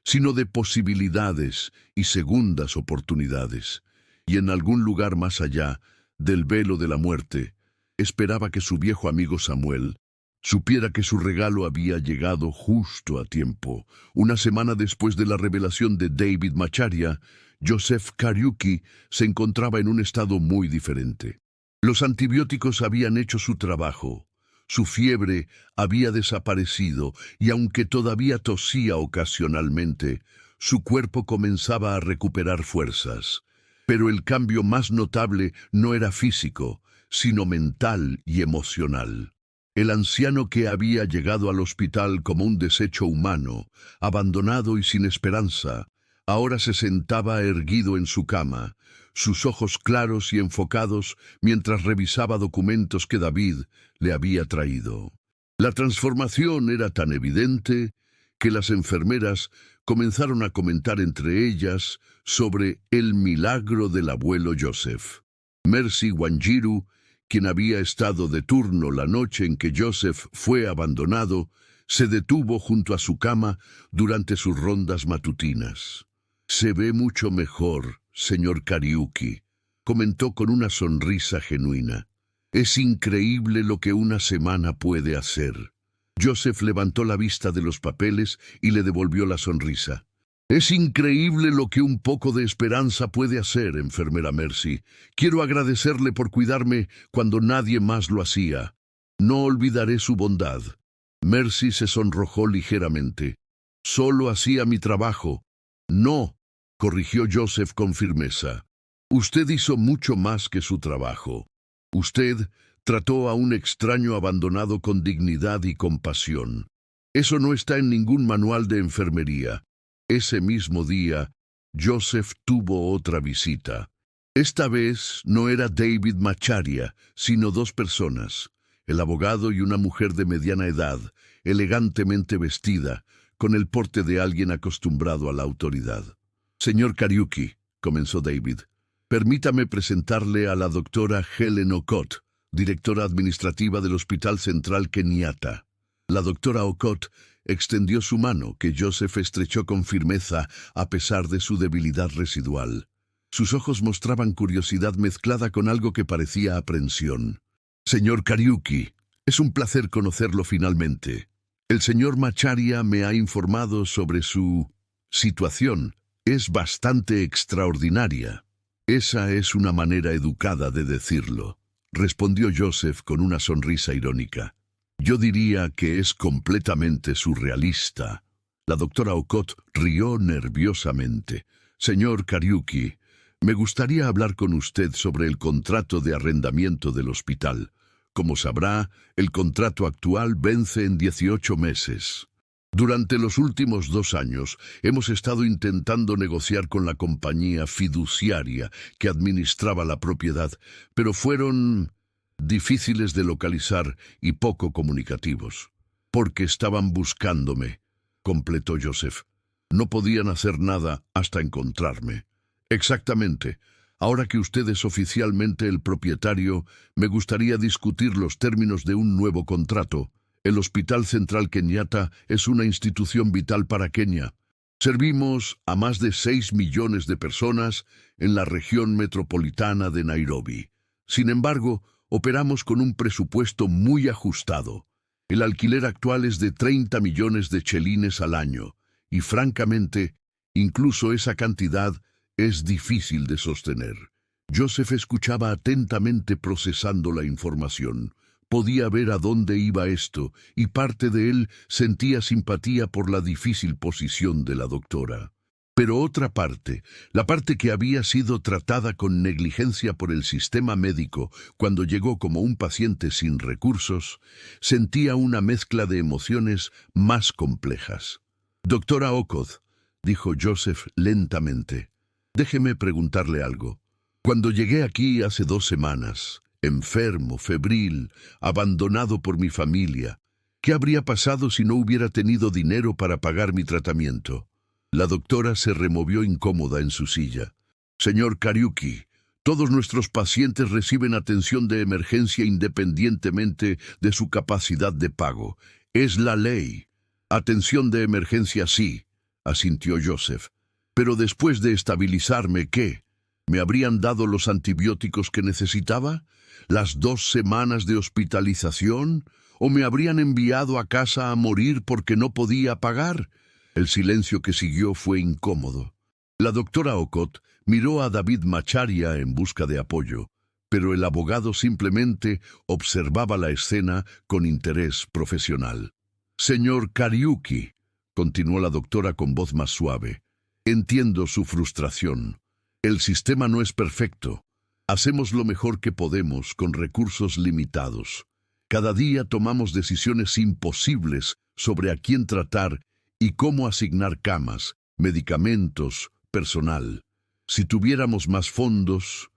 Speaker 1: sino de posibilidades y segundas oportunidades. Y en algún lugar más allá del velo de la muerte, esperaba que su viejo amigo Samuel supiera que su regalo había llegado justo a tiempo. Una semana después de la revelación de David Macharia, Joseph Kariuki se encontraba en un estado muy diferente. Los antibióticos habían hecho su trabajo. Su fiebre había desaparecido y aunque todavía tosía ocasionalmente, su cuerpo comenzaba a recuperar fuerzas. Pero el cambio más notable no era físico, sino mental y emocional. El anciano, que había llegado al hospital como un desecho humano, abandonado y sin esperanza, ahora se sentaba erguido en su cama, sus ojos claros y enfocados mientras revisaba documentos que David le había traído. La transformación era tan evidente que las enfermeras comenzaron a comentar entre ellas sobre el milagro del abuelo Joseph. Mercy Wanjiru, quien había estado de turno la noche en que Joseph fue abandonado, se detuvo junto a su cama durante sus rondas matutinas. «Se ve mucho mejor, señor Kariuki», comentó con una sonrisa genuina. «Es increíble lo que una semana puede hacer». Joseph levantó la vista de los papeles y le devolvió la sonrisa. Es increíble lo que un poco de esperanza puede hacer, enfermera Mercy. Quiero agradecerle por cuidarme cuando nadie más lo hacía. No olvidaré su bondad. Mercy se sonrojó ligeramente. Solo hacía mi trabajo. No, corrigió Joseph con firmeza. Usted hizo mucho más que su trabajo. Usted trató a un extraño abandonado con dignidad y compasión. Eso no está en ningún manual de enfermería. Ese mismo día, Joseph tuvo otra visita. Esta vez no era David Macharia, sino dos personas, el abogado y una mujer de mediana edad, elegantemente vestida, con el porte de alguien acostumbrado a la autoridad. Señor Kariuki, comenzó David, permítame presentarle a la doctora Helen Okot, directora administrativa del Hospital Central Kenyatta. La doctora Okot extendió su mano, que Joseph estrechó con firmeza a pesar de su debilidad residual. Sus ojos mostraban curiosidad mezclada con algo que parecía aprensión. Señor Kariuki, es un placer conocerlo finalmente. El señor Macharia me ha informado sobre su situación. Es bastante extraordinaria. Esa es una manera educada de decirlo, respondió Joseph con una sonrisa irónica. Yo diría que es completamente surrealista. La doctora Okot rió nerviosamente. Señor Kariuki, me gustaría hablar con usted sobre el contrato de arrendamiento del hospital. Como sabrá, el contrato actual vence en 18 meses. Durante los últimos 2 años hemos estado intentando negociar con la compañía fiduciaria que administraba la propiedad, pero fueron difíciles de localizar y poco comunicativos. Porque estaban buscándome, completó Joseph. No podían hacer nada hasta encontrarme. Exactamente. Ahora que usted es oficialmente el propietario, me gustaría discutir los términos de un nuevo contrato. El Hospital Central Kenyatta es una institución vital para Kenia. Servimos a más de 6 millones de personas en la región metropolitana de Nairobi. Sin embargo, operamos con un presupuesto muy ajustado. El alquiler actual es de 30 millones de chelines al año, y francamente, incluso esa cantidad es difícil de sostener. Joseph escuchaba atentamente procesando la información. Podía ver a dónde iba esto, y parte de él sentía simpatía por la difícil posición de la doctora. Pero otra parte, la parte que había sido tratada con negligencia por el sistema médico cuando llegó como un paciente sin recursos, sentía una mezcla de emociones más complejas. Doctora Okot, dijo Joseph lentamente, déjeme preguntarle algo. Cuando llegué aquí hace 2 semanas, enfermo, febril, abandonado por mi familia, ¿qué habría pasado si no hubiera tenido dinero para pagar mi tratamiento? La doctora se removió incómoda en su silla. Señor Kariuki, todos nuestros pacientes reciben atención de emergencia independientemente de su capacidad de pago. Es la ley. Atención de emergencia sí, asintió Joseph. Pero después de estabilizarme, ¿qué? ¿Me habrían dado los antibióticos que necesitaba? ¿Las 2 semanas de hospitalización? ¿O me habrían enviado a casa a morir porque no podía pagar? El silencio que siguió fue incómodo. La doctora Okot miró a David Macharia en busca de apoyo, pero el abogado simplemente observaba la escena con interés profesional. Señor Kariuki, continuó la doctora con voz más suave, entiendo su frustración. El sistema no es perfecto. Hacemos lo mejor que podemos con recursos limitados. Cada día tomamos decisiones imposibles sobre a quién tratar y cómo asignar camas, medicamentos, personal. Si tuvieran más fondos,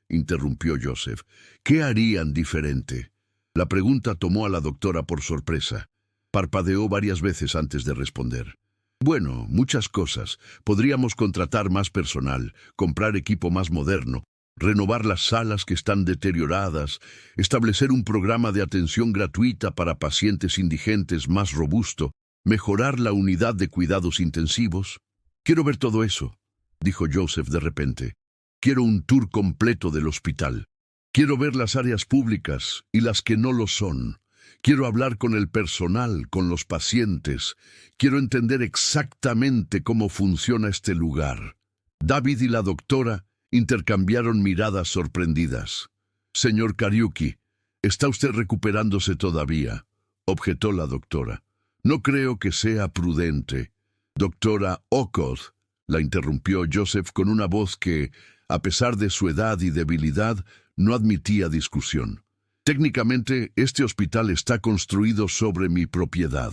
Speaker 1: interrumpió Joseph, ¿qué harían diferente? La pregunta tomó a la doctora por sorpresa. Parpadeó varias veces antes de responder. Bueno, muchas cosas. Podríamos contratar más personal, comprar equipo más moderno, renovar las salas que están deterioradas, establecer un programa de atención gratuita para pacientes indigentes más robusto, mejorar la unidad de cuidados intensivos. Quiero ver todo eso, dijo Joseph de repente. Quiero un tour completo del hospital. Quiero ver las áreas públicas y las que no lo son. Quiero hablar con el personal, con los pacientes. Quiero entender exactamente cómo funciona este lugar. David y la doctora intercambiaron miradas sorprendidas. Señor Kariuki, ¿está usted recuperándose todavía?, objetó la doctora. No creo que sea prudente. Doctora Okoth, la interrumpió Joseph con una voz que, a pesar de su edad y debilidad, no admitía discusión. Técnicamente, este hospital está construido sobre mi propiedad.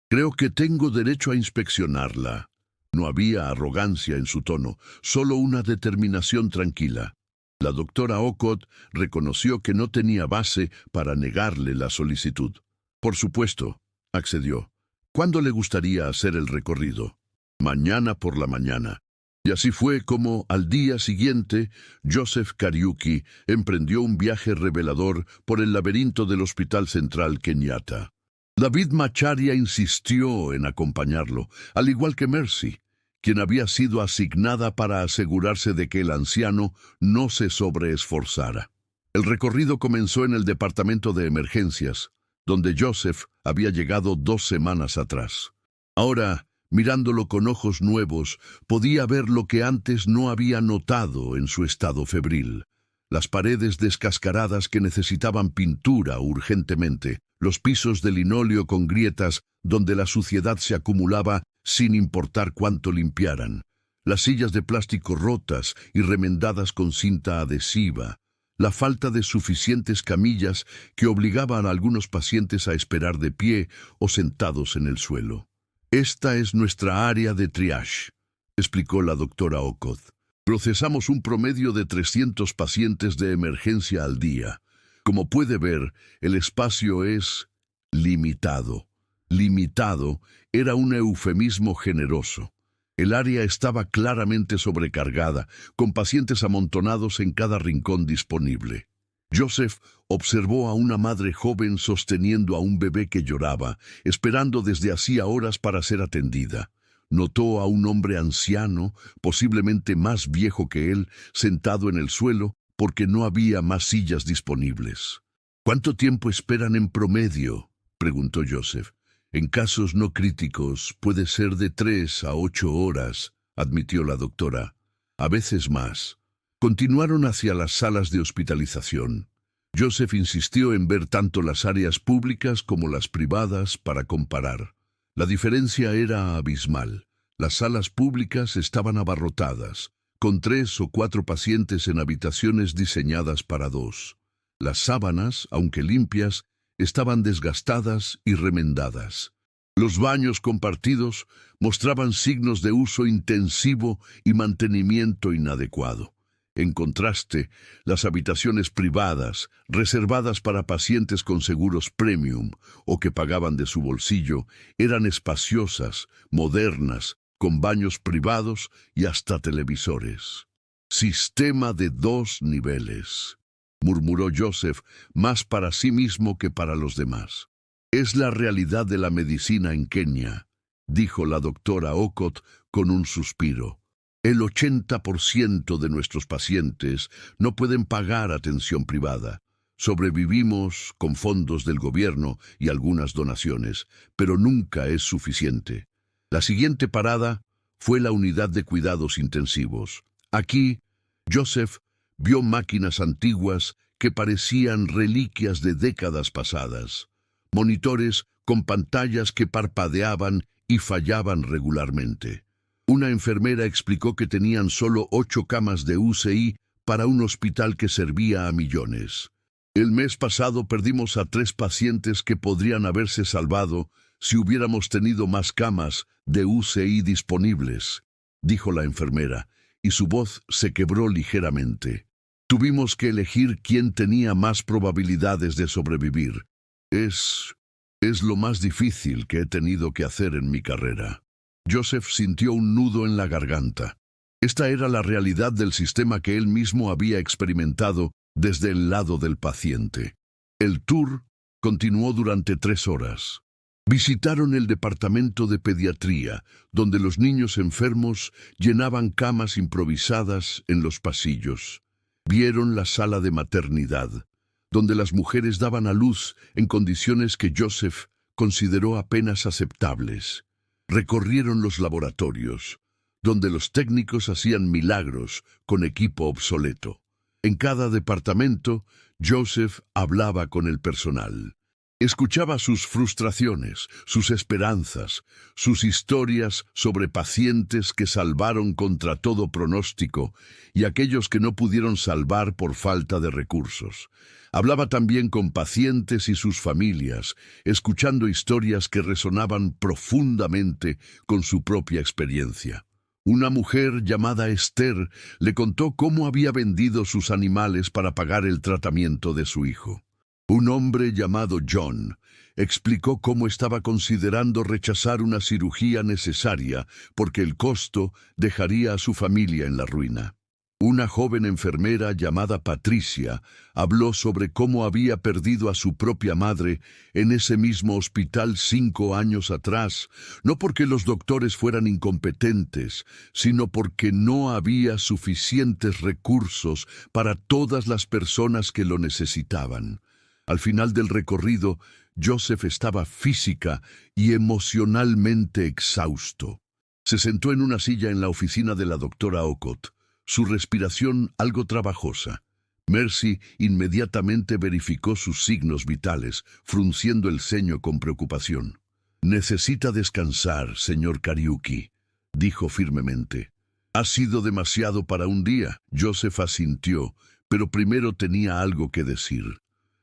Speaker 1: Creo que tengo derecho a inspeccionarla. No había arrogancia en su tono, solo una determinación tranquila. La doctora Okoth reconoció que no tenía base para negarle la solicitud. Por supuesto, accedió. ¿Cuándo le gustaría hacer el recorrido? Mañana por la mañana. Y así fue como, al día siguiente, Joseph Kariuki emprendió un viaje revelador por el laberinto del Hospital Central Kenyatta. David Macharia insistió en acompañarlo, al igual que Mercy, quien había sido asignada para asegurarse de que el anciano no se sobreesforzara. El recorrido comenzó en el departamento de emergencias, donde Joseph había llegado 2 semanas atrás. Ahora, mirándolo con ojos nuevos, podía ver lo que antes no había notado en su estado febril. Las paredes descascaradas que necesitaban pintura urgentemente, los pisos de linóleo con grietas donde la suciedad se acumulaba sin importar cuánto limpiaran, las sillas de plástico rotas y remendadas con cinta adhesiva, la falta de suficientes camillas que obligaban a algunos pacientes a esperar de pie o sentados en el suelo. Esta es nuestra área de triage, explicó la doctora Okoth. Procesamos un promedio de 300 pacientes de emergencia al día. Como puede ver, el espacio es limitado. Limitado era un eufemismo generoso. El área estaba claramente sobrecargada, con pacientes amontonados en cada rincón disponible. Joseph observó a una madre joven sosteniendo a un bebé que lloraba, esperando desde hacía horas para ser atendida. Notó a un hombre anciano, posiblemente más viejo que él, sentado en el suelo porque no había más sillas disponibles. ¿Cuánto tiempo esperan en promedio?, preguntó Joseph. En casos no críticos puede ser de 3 a 8 horas, admitió la doctora. A veces más. Continuaron hacia las salas de hospitalización. Joseph insistió en ver tanto las áreas públicas como las privadas para comparar. La diferencia era abismal. Las salas públicas estaban abarrotadas, con 3 o 4 pacientes en habitaciones diseñadas para 2. Las sábanas, aunque limpias, estaban desgastadas y remendadas. Los baños compartidos mostraban signos de uso intensivo y mantenimiento inadecuado. En contraste, las habitaciones privadas, reservadas para pacientes con seguros premium o que pagaban de su bolsillo, eran espaciosas, modernas, con baños privados y hasta televisores. Sistema de 2 niveles, murmuró Joseph, más para sí mismo que para los demás. Es la realidad de la medicina en Kenia, dijo la doctora Okoth con un suspiro. El 80% de nuestros pacientes no pueden pagar atención privada. Sobrevivimos con fondos del gobierno y algunas donaciones, pero nunca es suficiente. La siguiente parada fue la unidad de cuidados intensivos. Aquí, Joseph vio máquinas antiguas que parecían reliquias de décadas pasadas. Monitores con pantallas que parpadeaban y fallaban regularmente. Una enfermera explicó que tenían solo 8 camas de UCI para un hospital que servía a millones. El mes pasado perdimos a 3 pacientes que podrían haberse salvado si hubiéramos tenido más camas de UCI disponibles, dijo la enfermera, y su voz se quebró ligeramente. Tuvimos que elegir quién tenía más probabilidades de sobrevivir. Es lo más difícil que he tenido que hacer en mi carrera. Joseph sintió un nudo en la garganta. Esta era la realidad del sistema que él mismo había experimentado desde el lado del paciente. El tour continuó durante 3 horas. Visitaron el departamento de pediatría, donde los niños enfermos llenaban camas improvisadas en los pasillos. Vieron la sala de maternidad, donde las mujeres daban a luz en condiciones que Joseph consideró apenas aceptables. Recorrieron los laboratorios, donde los técnicos hacían milagros con equipo obsoleto. En cada departamento, Joseph hablaba con el personal. Escuchaba sus frustraciones, sus esperanzas, sus historias sobre pacientes que salvaron contra todo pronóstico y aquellos que no pudieron salvar por falta de recursos. Hablaba también con pacientes y sus familias, escuchando historias que resonaban profundamente con su propia experiencia. Una mujer llamada Esther le contó cómo había vendido sus animales para pagar el tratamiento de su hijo. Un hombre llamado John explicó cómo estaba considerando rechazar una cirugía necesaria porque el costo dejaría a su familia en la ruina. Una joven enfermera llamada Patricia habló sobre cómo había perdido a su propia madre en ese mismo hospital 5 años atrás, no porque los doctores fueran incompetentes, sino porque no había suficientes recursos para todas las personas que lo necesitaban. Al final del recorrido, Joseph estaba física y emocionalmente exhausto. Se sentó en una silla en la oficina de la doctora Okot, su respiración algo trabajosa. Mercy inmediatamente verificó sus signos vitales, frunciendo el ceño con preocupación. «Necesita descansar, señor Kariuki», dijo firmemente. «Ha sido demasiado para un día». Joseph asintió, pero primero tenía algo que decir.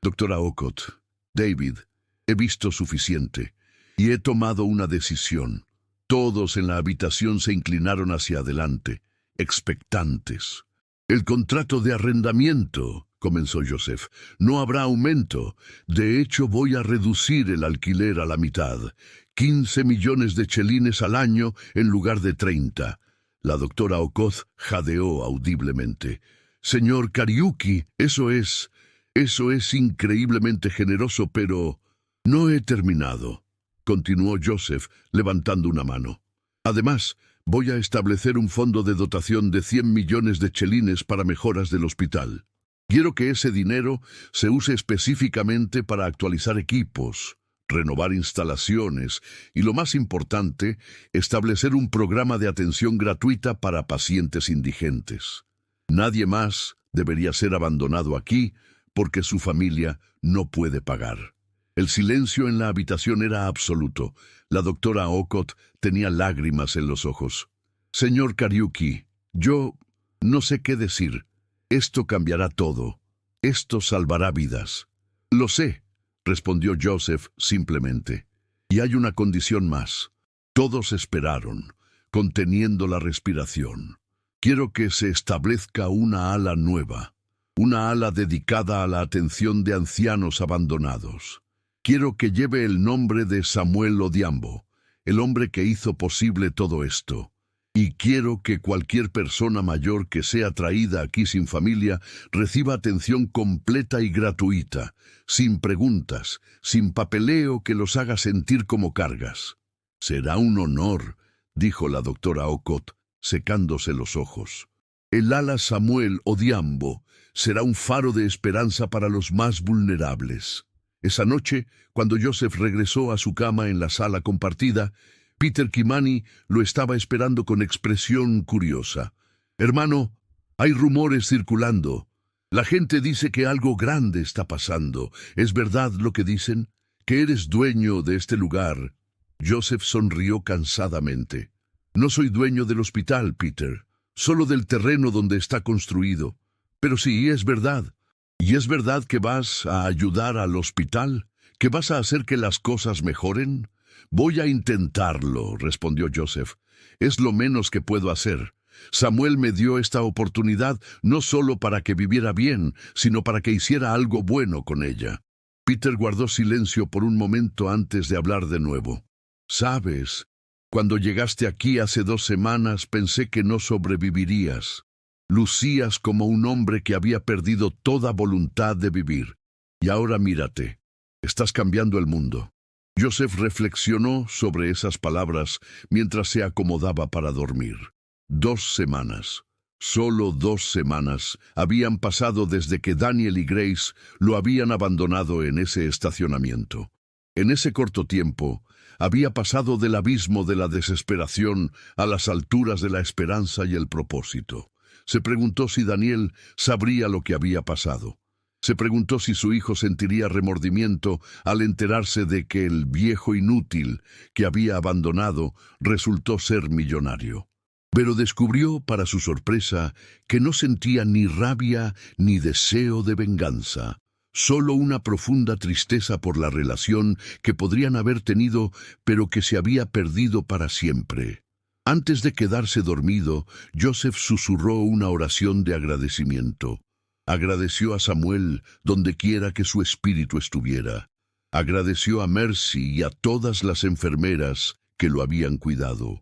Speaker 1: «Doctora Okot, David, he visto suficiente y he tomado una decisión». Todos en la habitación se inclinaron hacia adelante, expectantes. «El contrato de arrendamiento», comenzó Joseph, «no habrá aumento. De hecho, voy a reducir el alquiler a la mitad. 15 millones de chelines al año en lugar de 30. La doctora Okot jadeó audiblemente. «Señor Kariuki, eso es increíblemente generoso, pero no he terminado», continuó Joseph, levantando una mano. «Además, voy a establecer un fondo de dotación de 100 millones de chelines para mejoras del hospital. Quiero que ese dinero se use específicamente para actualizar equipos, renovar instalaciones y, lo más importante, establecer un programa de atención gratuita para pacientes indigentes. Nadie más debería ser abandonado aquí porque su familia no puede pagar». El silencio en la habitación era absoluto. La doctora Okot tenía lágrimas en los ojos. «Señor Kariuki, yo no sé qué decir. Esto cambiará todo. Esto salvará vidas». «Lo sé», respondió Joseph simplemente. «Y hay una condición más». Todos esperaron, conteniendo la respiración. «Quiero que se establezca una ala nueva, una ala dedicada a la atención de ancianos abandonados. Quiero que lleve el nombre de Samuel Odhiambo, el hombre que hizo posible todo esto. Y quiero que cualquier persona mayor que sea traída aquí sin familia reciba atención completa y gratuita, sin preguntas, sin papeleo que los haga sentir como cargas». «Será un honor», dijo la doctora Okot, secándose los ojos. «El ala Samuel Odhiambo será un faro de esperanza para los más vulnerables». Esa noche, cuando Joseph regresó a su cama en la sala compartida, Peter Kimani lo estaba esperando con expresión curiosa. «Hermano, hay rumores circulando. La gente dice que algo grande está pasando. ¿Es verdad lo que dicen? ¿Que eres dueño de este lugar?» Joseph sonrió cansadamente. «No soy dueño del hospital, Peter, solo del terreno donde está construido. Pero sí, es verdad. ¿Y es verdad que vas a ayudar al hospital? ¿Que vas a hacer que las cosas mejoren?» «Voy a intentarlo», respondió Joseph. «Es lo menos que puedo hacer. Samuel me dio esta oportunidad no solo para que viviera bien, sino para que hiciera algo bueno con ella». Peter guardó silencio por un momento antes de hablar de nuevo. «Sabes, cuando llegaste aquí hace 2 semanas pensé que no sobrevivirías. Lucías como un hombre que había perdido toda voluntad de vivir. Y ahora mírate, estás cambiando el mundo». Joseph reflexionó sobre esas palabras mientras se acomodaba para dormir. 2 semanas. Solo 2 semanas habían pasado desde que Daniel y Grace lo habían abandonado en ese estacionamiento. En ese corto tiempo, había pasado del abismo de la desesperación a las alturas de la esperanza y el propósito. Se preguntó si Daniel sabría lo que había pasado. Se preguntó si su hijo sentiría remordimiento al enterarse de que el viejo inútil que había abandonado resultó ser millonario. Pero descubrió, para su sorpresa, que no sentía ni rabia ni deseo de venganza, solo una profunda tristeza por la relación que podrían haber tenido, pero que se había perdido para siempre. Antes de quedarse dormido, Joseph susurró una oración de agradecimiento. Agradeció a Samuel donde quiera que su espíritu estuviera. Agradeció a Mercy y a todas las enfermeras que lo habían cuidado.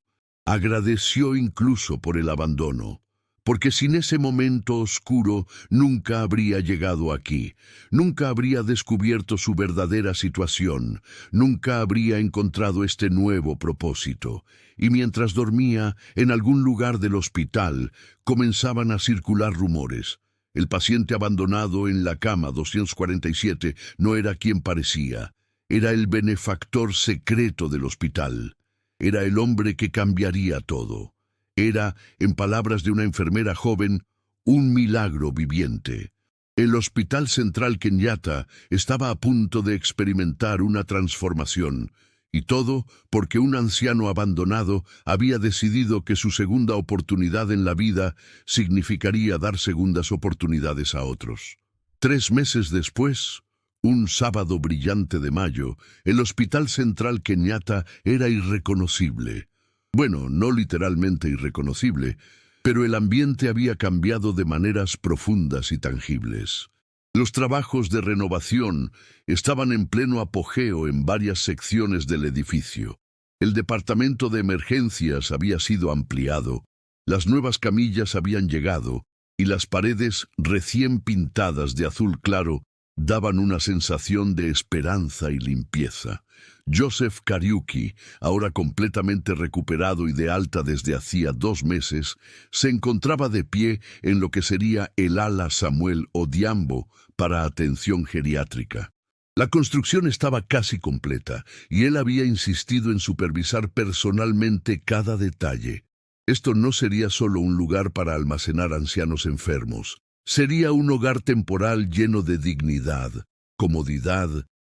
Speaker 1: Agradeció incluso por el abandono, porque sin ese momento oscuro nunca habría llegado aquí, nunca habría descubierto su verdadera situación, nunca habría encontrado este nuevo propósito. Y mientras dormía, en algún lugar del hospital, comenzaban a circular rumores. El paciente abandonado en la cama 247 no era quien parecía, era el benefactor secreto del hospital. Era el hombre que cambiaría todo. Era, en palabras de una enfermera joven, un milagro viviente. El Hospital Central Kenyatta estaba a punto de experimentar una transformación, y todo porque un anciano abandonado había decidido que su segunda oportunidad en la vida significaría dar segundas oportunidades a otros. 3 meses después, un sábado brillante de mayo, el Hospital Central Kenyatta era irreconocible. Bueno, no literalmente irreconocible, pero el ambiente había cambiado de maneras profundas y tangibles. Los trabajos de renovación estaban en pleno apogeo en varias secciones del edificio. El departamento de emergencias había sido ampliado, las nuevas camillas habían llegado, y las paredes recién pintadas de azul claro daban una sensación de esperanza y limpieza. Joseph Kariuki, ahora completamente recuperado y de alta desde hacía 2 meses, se encontraba de pie en lo que sería el ala Samuel Odhiambo para atención geriátrica. La construcción estaba casi completa y él había insistido en supervisar personalmente cada detalle. Esto no sería solo un lugar para almacenar ancianos enfermos. Sería un hogar temporal lleno de dignidad, comodidad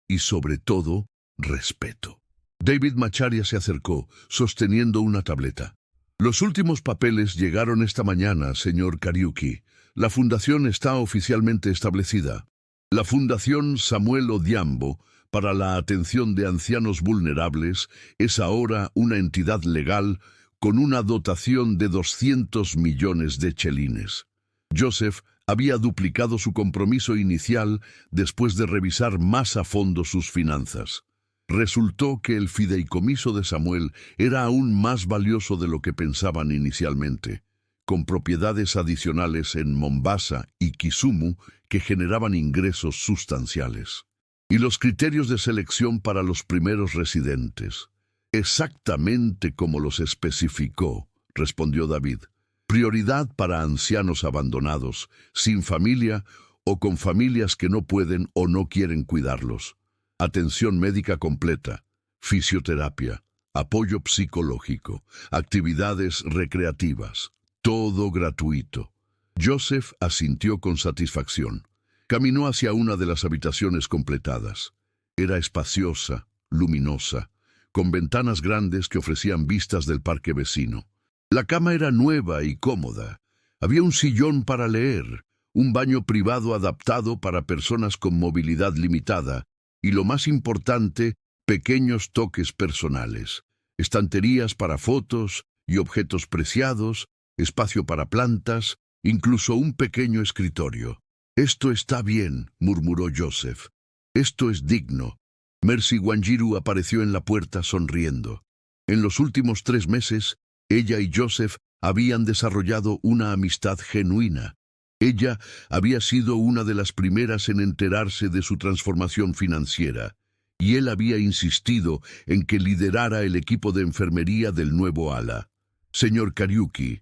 Speaker 1: y, sobre todo, respeto. David Macharia se acercó, sosteniendo una tableta. Los últimos papeles llegaron esta mañana, señor Kariuki. La fundación está oficialmente establecida. La Fundación Samuel Odhiambo para la atención de ancianos vulnerables es ahora una entidad legal con una dotación de 200 millones de chelines. Joseph había duplicado su compromiso inicial después de revisar más a fondo sus finanzas. Resultó que el fideicomiso de Samuel era aún más valioso de lo que pensaban inicialmente, con propiedades adicionales en Mombasa y Kisumu que generaban ingresos sustanciales. Y los criterios de selección para los primeros residentes. Exactamente como los especificó, respondió David. Prioridad para ancianos abandonados, sin familia o con familias que no pueden o no quieren cuidarlos. Atención médica completa, fisioterapia, apoyo psicológico, actividades recreativas, todo gratuito. Joseph asintió con satisfacción. Caminó hacia una de las habitaciones completadas. Era espaciosa, luminosa, con ventanas grandes que ofrecían vistas del parque vecino. La cama era nueva y cómoda. Había un sillón para leer, un baño privado adaptado para personas con movilidad limitada y, lo más importante, pequeños toques personales, estanterías para fotos y objetos preciados, espacio para plantas, incluso un pequeño escritorio. «Esto está bien», murmuró Joseph. «Esto es digno». Mercy Wanjiru apareció en la puerta sonriendo. En los últimos 3 meses, ella y Joseph habían desarrollado una amistad genuina. Ella había sido una de las primeras en enterarse de su transformación financiera, y él había insistido en que liderara el equipo de enfermería del nuevo ala. «Señor Kariuki,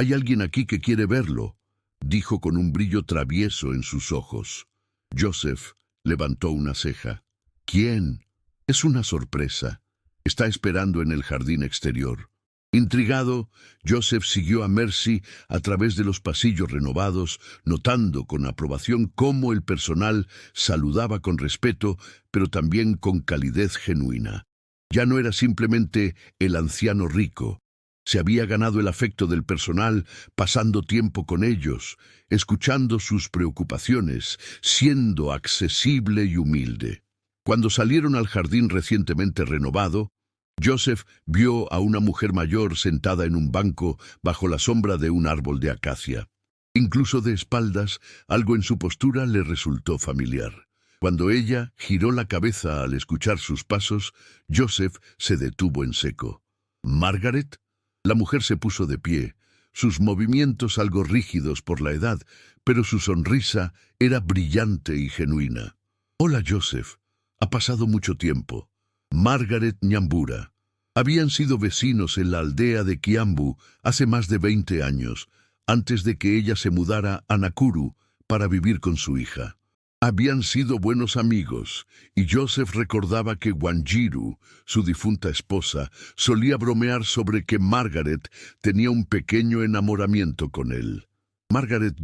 Speaker 1: Hay alguien aquí que quiere verlo, dijo con un brillo travieso en sus ojos. Joseph levantó una ceja. ¿Quién? Es una sorpresa. Está esperando en el jardín exterior. Intrigado, Joseph siguió a Mercy a través de los pasillos renovados, notando con aprobación cómo el personal saludaba con respeto, pero también con calidez genuina. Ya no era simplemente el anciano rico. Se había ganado el afecto del personal, pasando tiempo con ellos, escuchando sus preocupaciones, siendo accesible y humilde. Cuando salieron al jardín recientemente renovado, Joseph vio a una mujer mayor sentada en un banco bajo la sombra de un árbol de acacia. Incluso de espaldas, algo en su postura le resultó familiar. Cuando ella giró la cabeza al escuchar sus pasos, Joseph se detuvo en seco. ¿Margaret? La mujer se puso de pie, sus movimientos algo rígidos por la edad, pero su sonrisa era brillante y genuina. «Hola, Joseph. Ha pasado mucho tiempo». Margaret Nyambura. Habían sido vecinos en la aldea de Kiambu hace más de 20 años, antes de que ella se mudara a Nakuru para vivir con su hija. Habían sido buenos amigos, y Joseph recordaba que Wanjiru, su difunta esposa, solía bromear sobre que Margaret tenía un pequeño enamoramiento con él. «Margaret,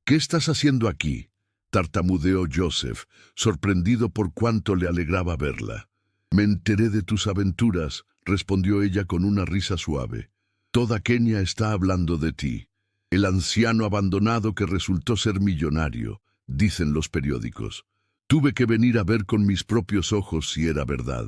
Speaker 1: ¿qué estás haciendo aquí?», tartamudeó Joseph, sorprendido por cuánto le alegraba verla. «Me enteré de tus aventuras», respondió ella con una risa suave. «Toda Kenia está hablando de ti. El anciano abandonado que resultó ser millonario, dicen los periódicos. Tuve que venir a ver con mis propios ojos si era verdad».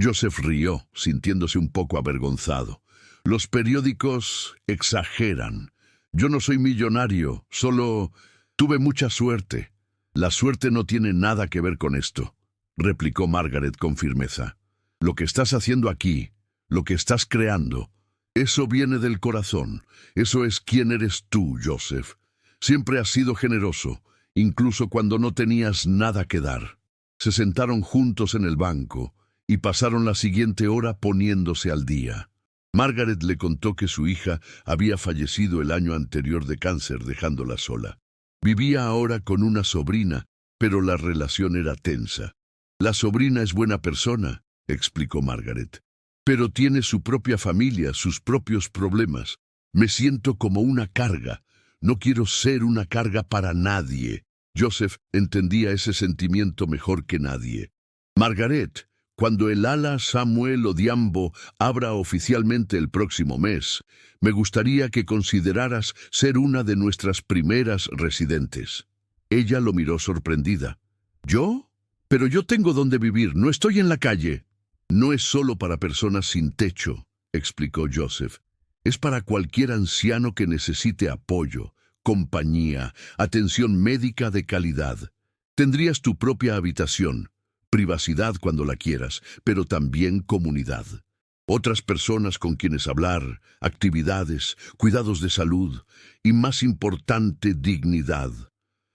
Speaker 1: Joseph rió, sintiéndose un poco avergonzado. «Los periódicos exageran. Yo no soy millonario, solo tuve mucha suerte». «La suerte no tiene nada que ver con esto», replicó Margaret con firmeza. «Lo que estás haciendo aquí, lo que estás creando, eso viene del corazón. Eso es quién eres tú, Joseph. Siempre has sido generoso, incluso cuando no tenías nada que dar». Se sentaron juntos en el banco y pasaron la siguiente hora poniéndose al día. Margaret le contó que su hija había fallecido el año anterior de cáncer, dejándola sola. Vivía ahora con una sobrina, pero la relación era tensa. «La sobrina es buena persona», explicó Margaret, «pero tiene su propia familia, sus propios problemas. Me siento como una carga. No quiero ser una carga para nadie». Joseph entendía ese sentimiento mejor que nadie. «Margaret, cuando el ala Samuel Odhiambo abra oficialmente el próximo mes, me gustaría que consideraras ser una de nuestras primeras residentes». Ella lo miró sorprendida. «¿Yo? Pero yo tengo donde vivir, no estoy en la calle». «No es solo para personas sin techo», explicó Joseph. «Es para cualquier anciano que necesite apoyo, compañía, atención médica de calidad. Tendrías tu propia habitación, privacidad cuando la quieras, pero también comunidad. Otras personas con quienes hablar, actividades, cuidados de salud y, más importante, dignidad.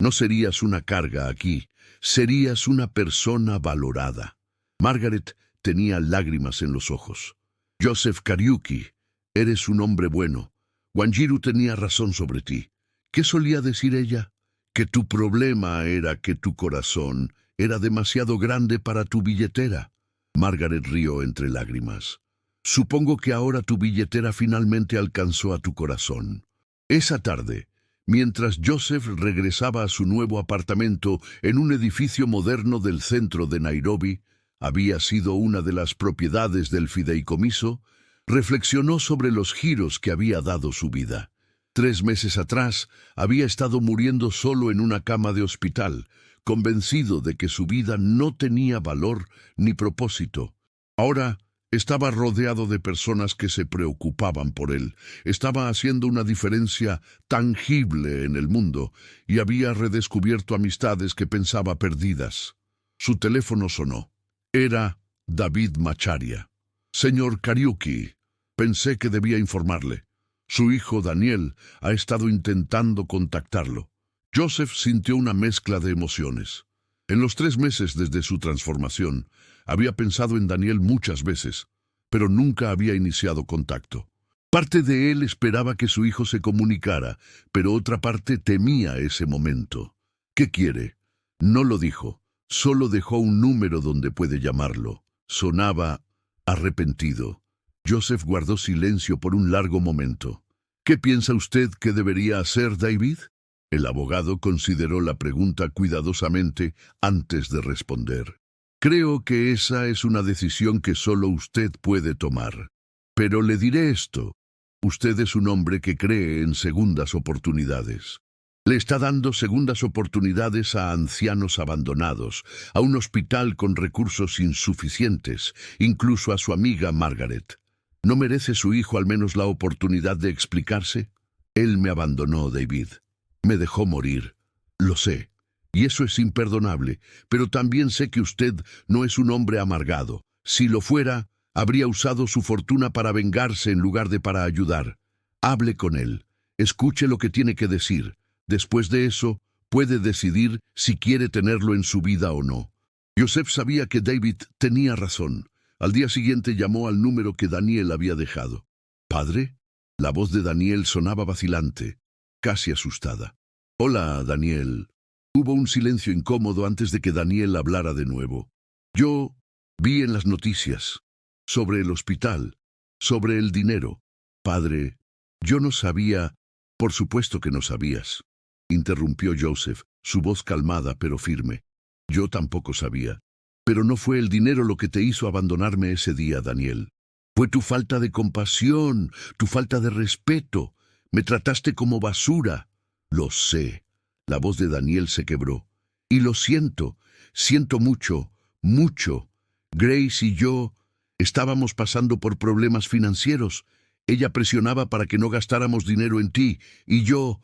Speaker 1: No serías una carga aquí, serías una persona valorada». Margaret tenía lágrimas en los ojos. «Joseph Kariuki, eres un hombre bueno. Wanjiru tenía razón sobre ti». ¿Qué solía decir ella? Que tu problema era que tu corazón era demasiado grande para tu billetera. Margaret rió entre lágrimas. «Supongo que ahora tu billetera finalmente alcanzó a tu corazón». Esa tarde, mientras Joseph regresaba a su nuevo apartamento en un edificio moderno del centro de Nairobi, había sido una de las propiedades del fideicomiso, reflexionó sobre los giros que había dado su vida. 3 meses atrás había estado muriendo solo en una cama de hospital, convencido de que su vida no tenía valor ni propósito. Ahora estaba rodeado de personas que se preocupaban por él. Estaba haciendo una diferencia tangible en el mundo y había redescubierto amistades que pensaba perdidas. Su teléfono sonó. Era David Macharia. «Señor Kariuki, pensé que debía informarle. Su hijo Daniel ha estado intentando contactarlo». Joseph sintió una mezcla de emociones. En los 3 meses desde su transformación, había pensado en Daniel muchas veces, pero nunca había iniciado contacto. Parte de él esperaba que su hijo se comunicara, pero otra parte temía ese momento. ¿Qué quiere? No lo dijo, solo dejó un número donde puede llamarlo. Sonaba arrepentido. Joseph guardó silencio por un largo momento. ¿Qué piensa usted que debería hacer, David? El abogado consideró la pregunta cuidadosamente antes de responder. Creo que esa es una decisión que solo usted puede tomar. Pero le diré esto. Usted es un hombre que cree en segundas oportunidades. Le está dando segundas oportunidades a ancianos abandonados, a un hospital con recursos insuficientes, incluso a su amiga Margaret. ¿No merece su hijo al menos la oportunidad de explicarse? Él me abandonó, David. Me dejó morir. Lo sé. Y eso es imperdonable, pero también sé que usted no es un hombre amargado. Si lo fuera, habría usado su fortuna para vengarse en lugar de para ayudar. Hable con él. Escuche lo que tiene que decir. Después de eso, puede decidir si quiere tenerlo en su vida o no. Joseph sabía que David tenía razón. Al día siguiente llamó al número que Daniel había dejado. ¿Padre? La voz de Daniel sonaba vacilante, casi asustada. Hola, Daniel. Hubo un silencio incómodo antes de que Daniel hablara de nuevo. Yo vi en las noticias sobre el hospital, sobre el dinero. Padre, yo no sabía. Por supuesto que no sabías, interrumpió Joseph, su voz calmada pero firme. Yo tampoco sabía. Pero no fue el dinero lo que te hizo abandonarme ese día, Daniel. Fue tu falta de compasión, tu falta de respeto. Me trataste como basura. Lo sé. La voz de Daniel se quebró. Y lo siento. Siento mucho, mucho. Grace y yo estábamos pasando por problemas financieros. Ella presionaba para que no gastáramos dinero en ti. Y yo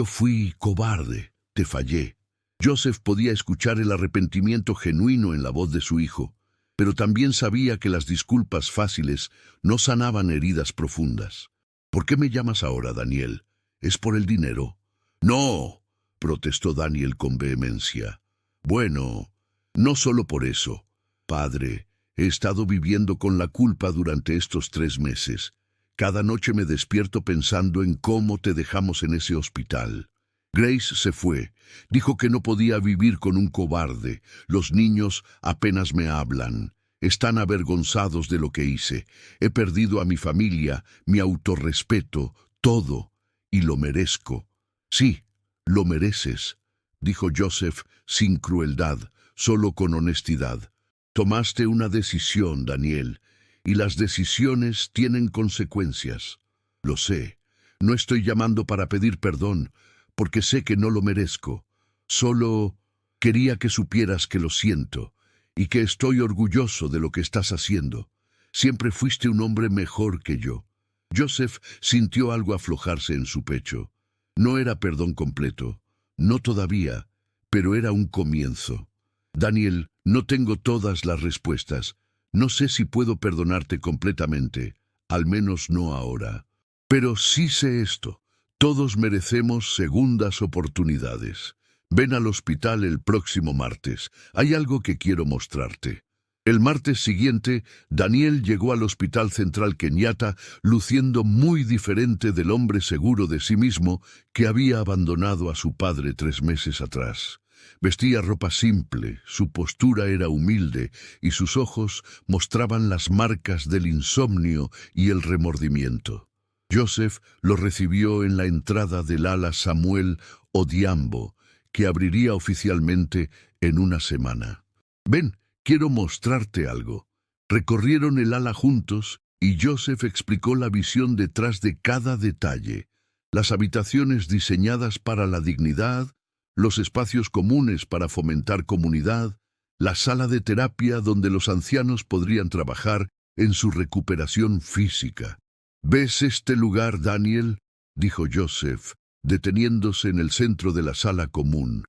Speaker 1: fui cobarde. Te fallé. Joseph podía escuchar el arrepentimiento genuino en la voz de su hijo, pero también sabía que las disculpas fáciles no sanaban heridas profundas. ¿Por qué me llamas ahora, Daniel? ¿Es por el dinero? ¡No!, protestó Daniel con vehemencia. Bueno, no solo por eso. Padre, he estado viviendo con la culpa durante estos 3 meses. Cada noche me despierto pensando en cómo te dejamos en ese hospital. Grace se fue. Dijo que no podía vivir con un cobarde. Los niños apenas me hablan. Están avergonzados de lo que hice. He perdido a mi familia, mi autorrespeto, todo, y lo merezco. Sí, lo mereces, dijo Joseph sin crueldad, solo con honestidad. Tomaste una decisión, Daniel, y las decisiones tienen consecuencias. Lo sé. No estoy llamando para pedir perdón, porque sé que no lo merezco. Solo quería que supieras que lo siento y que estoy orgulloso de lo que estás haciendo. Siempre fuiste un hombre mejor que yo. Joseph sintió algo aflojarse en su pecho. No era perdón completo, no todavía, pero era un comienzo. Daniel, no tengo todas las respuestas. No sé si puedo perdonarte completamente, al menos no ahora. Pero sí sé esto. Todos merecemos segundas oportunidades. Ven al hospital el próximo martes. Hay algo que quiero mostrarte. El martes siguiente, Daniel llegó al Hospital Central Kenyatta luciendo muy diferente del hombre seguro de sí mismo que había abandonado a su padre 3 meses atrás. Vestía ropa simple, su postura era humilde y sus ojos mostraban las marcas del insomnio y el remordimiento. Joseph lo recibió en la entrada del ala Samuel Odhiambo, que abriría oficialmente en una semana. Ven, quiero mostrarte algo. Recorrieron el ala juntos y Joseph explicó la visión detrás de cada detalle. Las habitaciones diseñadas para la dignidad, los espacios comunes para fomentar comunidad, la sala de terapia donde los ancianos podrían trabajar en su recuperación física. ¿Ves este lugar, Daniel?, dijo Joseph, deteniéndose en el centro de la sala común.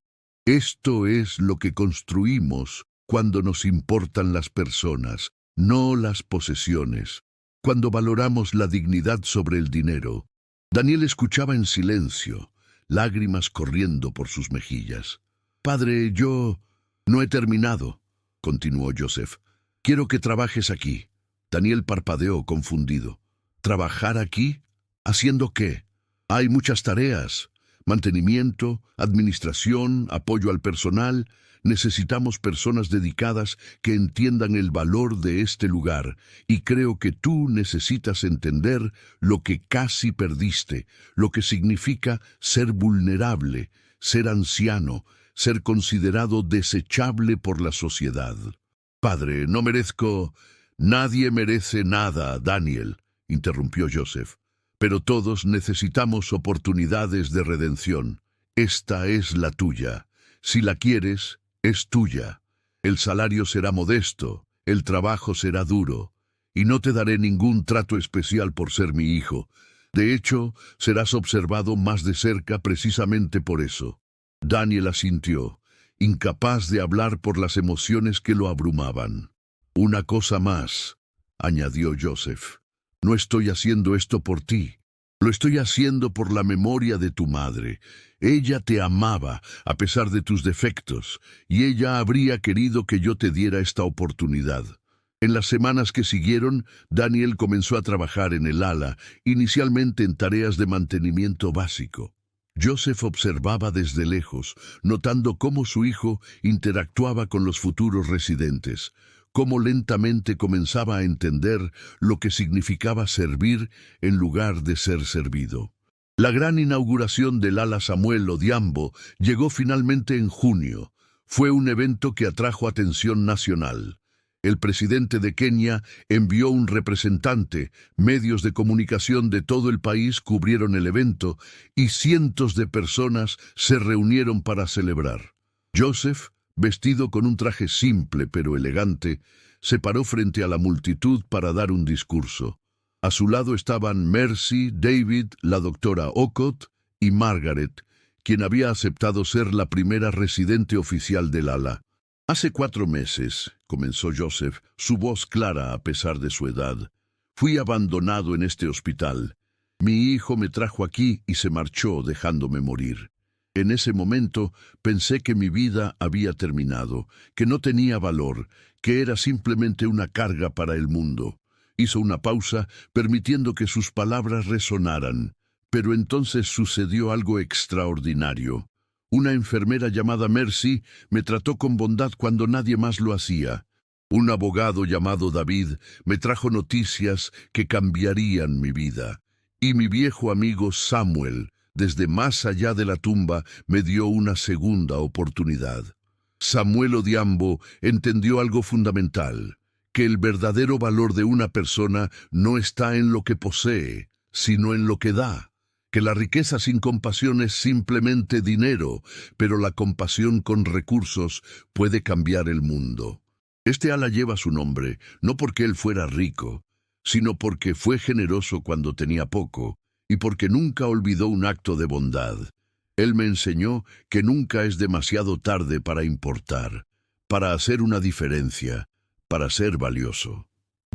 Speaker 1: Esto es lo que construimos cuando nos importan las personas, no las posesiones, cuando valoramos la dignidad sobre el dinero. Daniel escuchaba en silencio, lágrimas corriendo por sus mejillas. Padre, yo no he terminado, continuó Joseph. Quiero que trabajes aquí. Daniel parpadeó confundido. ¿Trabajar aquí? ¿Haciendo qué? Hay muchas tareas. Mantenimiento, administración, apoyo al personal. Necesitamos personas dedicadas que entiendan el valor de este lugar, y creo que tú necesitas entender lo que casi perdiste, lo que significa ser vulnerable, ser anciano, ser considerado desechable por la sociedad. Padre, no merezco... Nadie merece nada, Daniel, interrumpió Joseph. Pero todos necesitamos oportunidades de redención. Esta es la tuya. Si la quieres, es tuya. El salario será modesto, el trabajo será duro, y no te daré ningún trato especial por ser mi hijo. De hecho, serás observado más de cerca precisamente por eso. Daniel asintió, incapaz de hablar por las emociones que lo abrumaban. Una cosa más, añadió Joseph. No estoy haciendo esto por ti. Lo estoy haciendo por la memoria de tu madre. Ella te amaba, a pesar de tus defectos, y ella habría querido que yo te diera esta oportunidad. En las semanas que siguieron, Daniel comenzó a trabajar en el ala, inicialmente en tareas de mantenimiento básico. Joseph observaba desde lejos, notando cómo su hijo interactuaba con los futuros residentes, cómo lentamente comenzaba a entender lo que significaba servir en lugar de ser servido. La gran inauguración del ala Samuel Odhiambo llegó finalmente en junio. Fue un evento que atrajo atención nacional. El presidente de Kenia envió un representante, medios de comunicación de todo el país cubrieron el evento y cientos de personas se reunieron para celebrar. Joseph, vestido con un traje simple pero elegante, se paró frente a la multitud para dar un discurso. A su lado estaban Mercy, David, la doctora Okot y Margaret, quien había aceptado ser la primera residente oficial del ala. Hace 4 meses, comenzó Joseph, su voz clara a pesar de su edad, fui abandonado en este hospital. Mi hijo me trajo aquí y se marchó dejándome morir. En ese momento pensé que mi vida había terminado, que no tenía valor, que era simplemente una carga para el mundo. Hizo una pausa, permitiendo que sus palabras resonaran. Pero entonces sucedió algo extraordinario. Una enfermera llamada Mercy me trató con bondad cuando nadie más lo hacía. Un abogado llamado David me trajo noticias que cambiarían mi vida. Y mi viejo amigo Samuel, desde más allá de la tumba, me dio una segunda oportunidad. Samuel Odhiambo entendió algo fundamental, que el verdadero valor de una persona no está en lo que posee, sino en lo que da. Que la riqueza sin compasión es simplemente dinero, pero la compasión con recursos puede cambiar el mundo. Este ala lleva su nombre, no porque él fuera rico, sino porque fue generoso cuando tenía poco, y porque nunca olvidó un acto de bondad. Él me enseñó que nunca es demasiado tarde para importar, para hacer una diferencia, para ser valioso.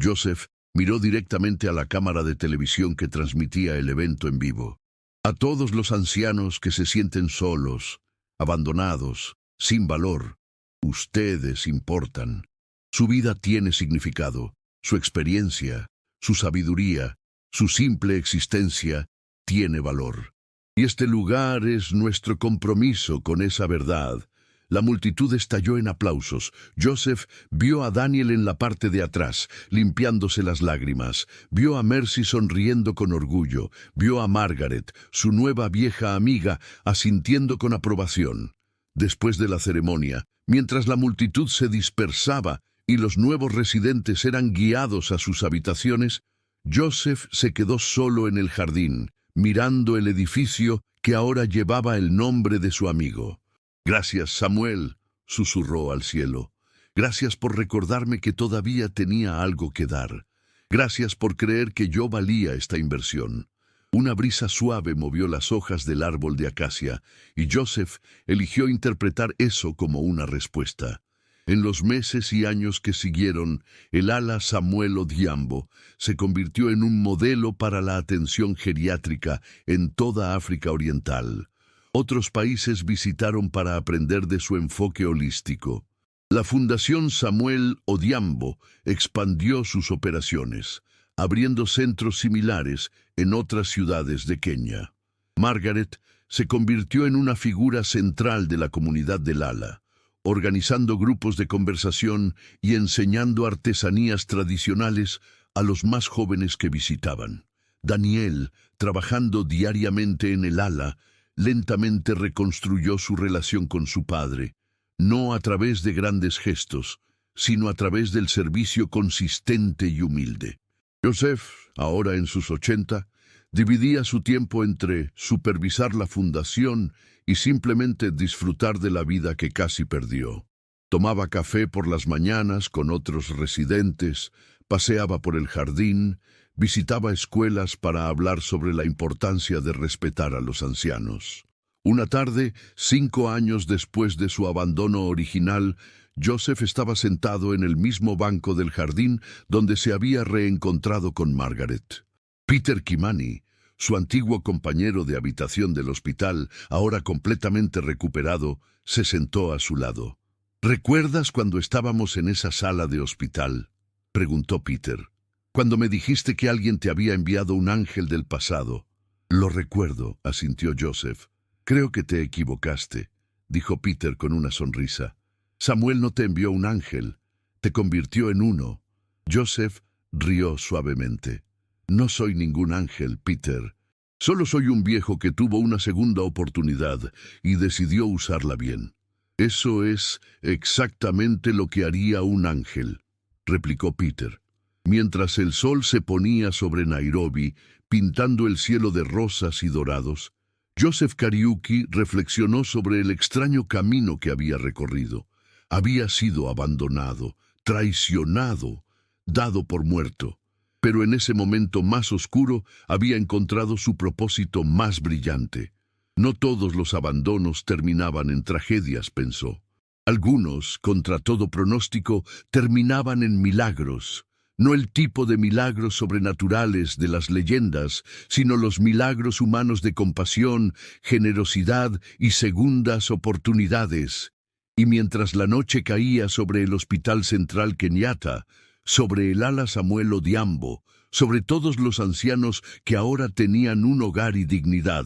Speaker 1: Joseph miró directamente a la cámara de televisión que transmitía el evento en vivo. A todos los ancianos que se sienten solos, abandonados, sin valor, ustedes importan. Su vida tiene significado, su experiencia, su sabiduría, su simple existencia tiene valor. Y este lugar es nuestro compromiso con esa verdad. La multitud estalló en aplausos. Joseph vio a Daniel en la parte de atrás, limpiándose las lágrimas. Vio a Mercy sonriendo con orgullo. Vio a Margaret, su nueva vieja amiga, asintiendo con aprobación. Después de la ceremonia, mientras la multitud se dispersaba y los nuevos residentes eran guiados a sus habitaciones, Joseph se quedó solo en el jardín, mirando el edificio que ahora llevaba el nombre de su amigo. «Gracias, Samuel», susurró al cielo. «Gracias por recordarme que todavía tenía algo que dar. Gracias por creer que yo valía esta inversión». Una brisa suave movió las hojas del árbol de acacia, y Joseph eligió interpretar eso como una respuesta. En los meses y años que siguieron, el ala Samuel Odhiambo se convirtió en un modelo para la atención geriátrica en toda África Oriental. Otros países visitaron para aprender de su enfoque holístico. La Fundación Samuel Odhiambo expandió sus operaciones. abriendo centros similares en otras ciudades de Kenia. Margaret se convirtió en una figura central de la comunidad del Ala, organizando grupos de conversación y enseñando artesanías tradicionales a los más jóvenes que visitaban. Daniel, trabajando diariamente en el Ala, lentamente reconstruyó su relación con su padre, no a través de grandes gestos, sino a través del servicio consistente y humilde. Joseph, ahora en sus 80, dividía su tiempo entre supervisar la fundación y simplemente disfrutar de la vida que casi perdió. Tomaba café por las mañanas con otros residentes, paseaba por el jardín, visitaba escuelas para hablar sobre la importancia de respetar a los ancianos. Una tarde, 5 años después de su abandono original, Joseph estaba sentado en el mismo banco del jardín donde se había reencontrado con Margaret. Peter Kimani, su antiguo compañero de habitación del hospital, ahora completamente recuperado, se sentó a su lado. ¿Recuerdas cuando estábamos en esa sala de hospital?, preguntó Peter. Cuando me dijiste que alguien te había enviado un ángel del pasado. Lo recuerdo, asintió Joseph. Creo que te equivocaste, dijo Peter con una sonrisa. Samuel no te envió un ángel, te convirtió en uno. Joseph rió suavemente. No soy ningún ángel, Peter. Solo soy un viejo que tuvo una segunda oportunidad y decidió usarla bien. Eso es exactamente lo que haría un ángel, replicó Peter. Mientras el sol se ponía sobre Nairobi, pintando el cielo de rosas y dorados, Joseph Kariuki reflexionó sobre el extraño camino que había recorrido. Había sido abandonado, traicionado, dado por muerto. Pero en ese momento más oscuro había encontrado su propósito más brillante. No todos los abandonos terminaban en tragedias, pensó. Algunos, contra todo pronóstico, terminaban en milagros. No el tipo de milagros sobrenaturales de las leyendas, sino los milagros humanos de compasión, generosidad y segundas oportunidades. Y mientras la noche caía sobre el Hospital Central Kenyatta, sobre el Ala Samuel Odhiambo, sobre todos los ancianos que ahora tenían un hogar y dignidad,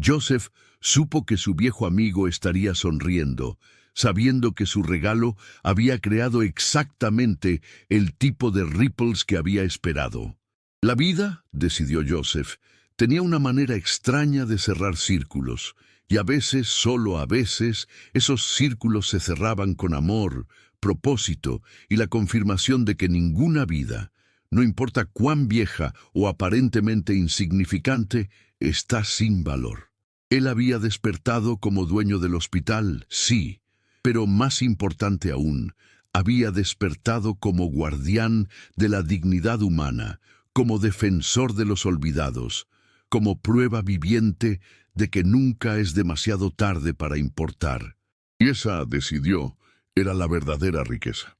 Speaker 1: Joseph supo que su viejo amigo estaría sonriendo, sabiendo que su regalo había creado exactamente el tipo de ripples que había esperado. La vida, decidió Joseph, tenía una manera extraña de cerrar círculos, y a veces, solo a veces, esos círculos se cerraban con amor, propósito y la confirmación de que ninguna vida, no importa cuán vieja o aparentemente insignificante, está sin valor. Él había despertado como dueño del hospital, sí, pero más importante aún, había despertado como guardián de la dignidad humana, como defensor de los olvidados, como prueba viviente de que nunca es demasiado tarde para importar. Y esa, decidió, era la verdadera riqueza.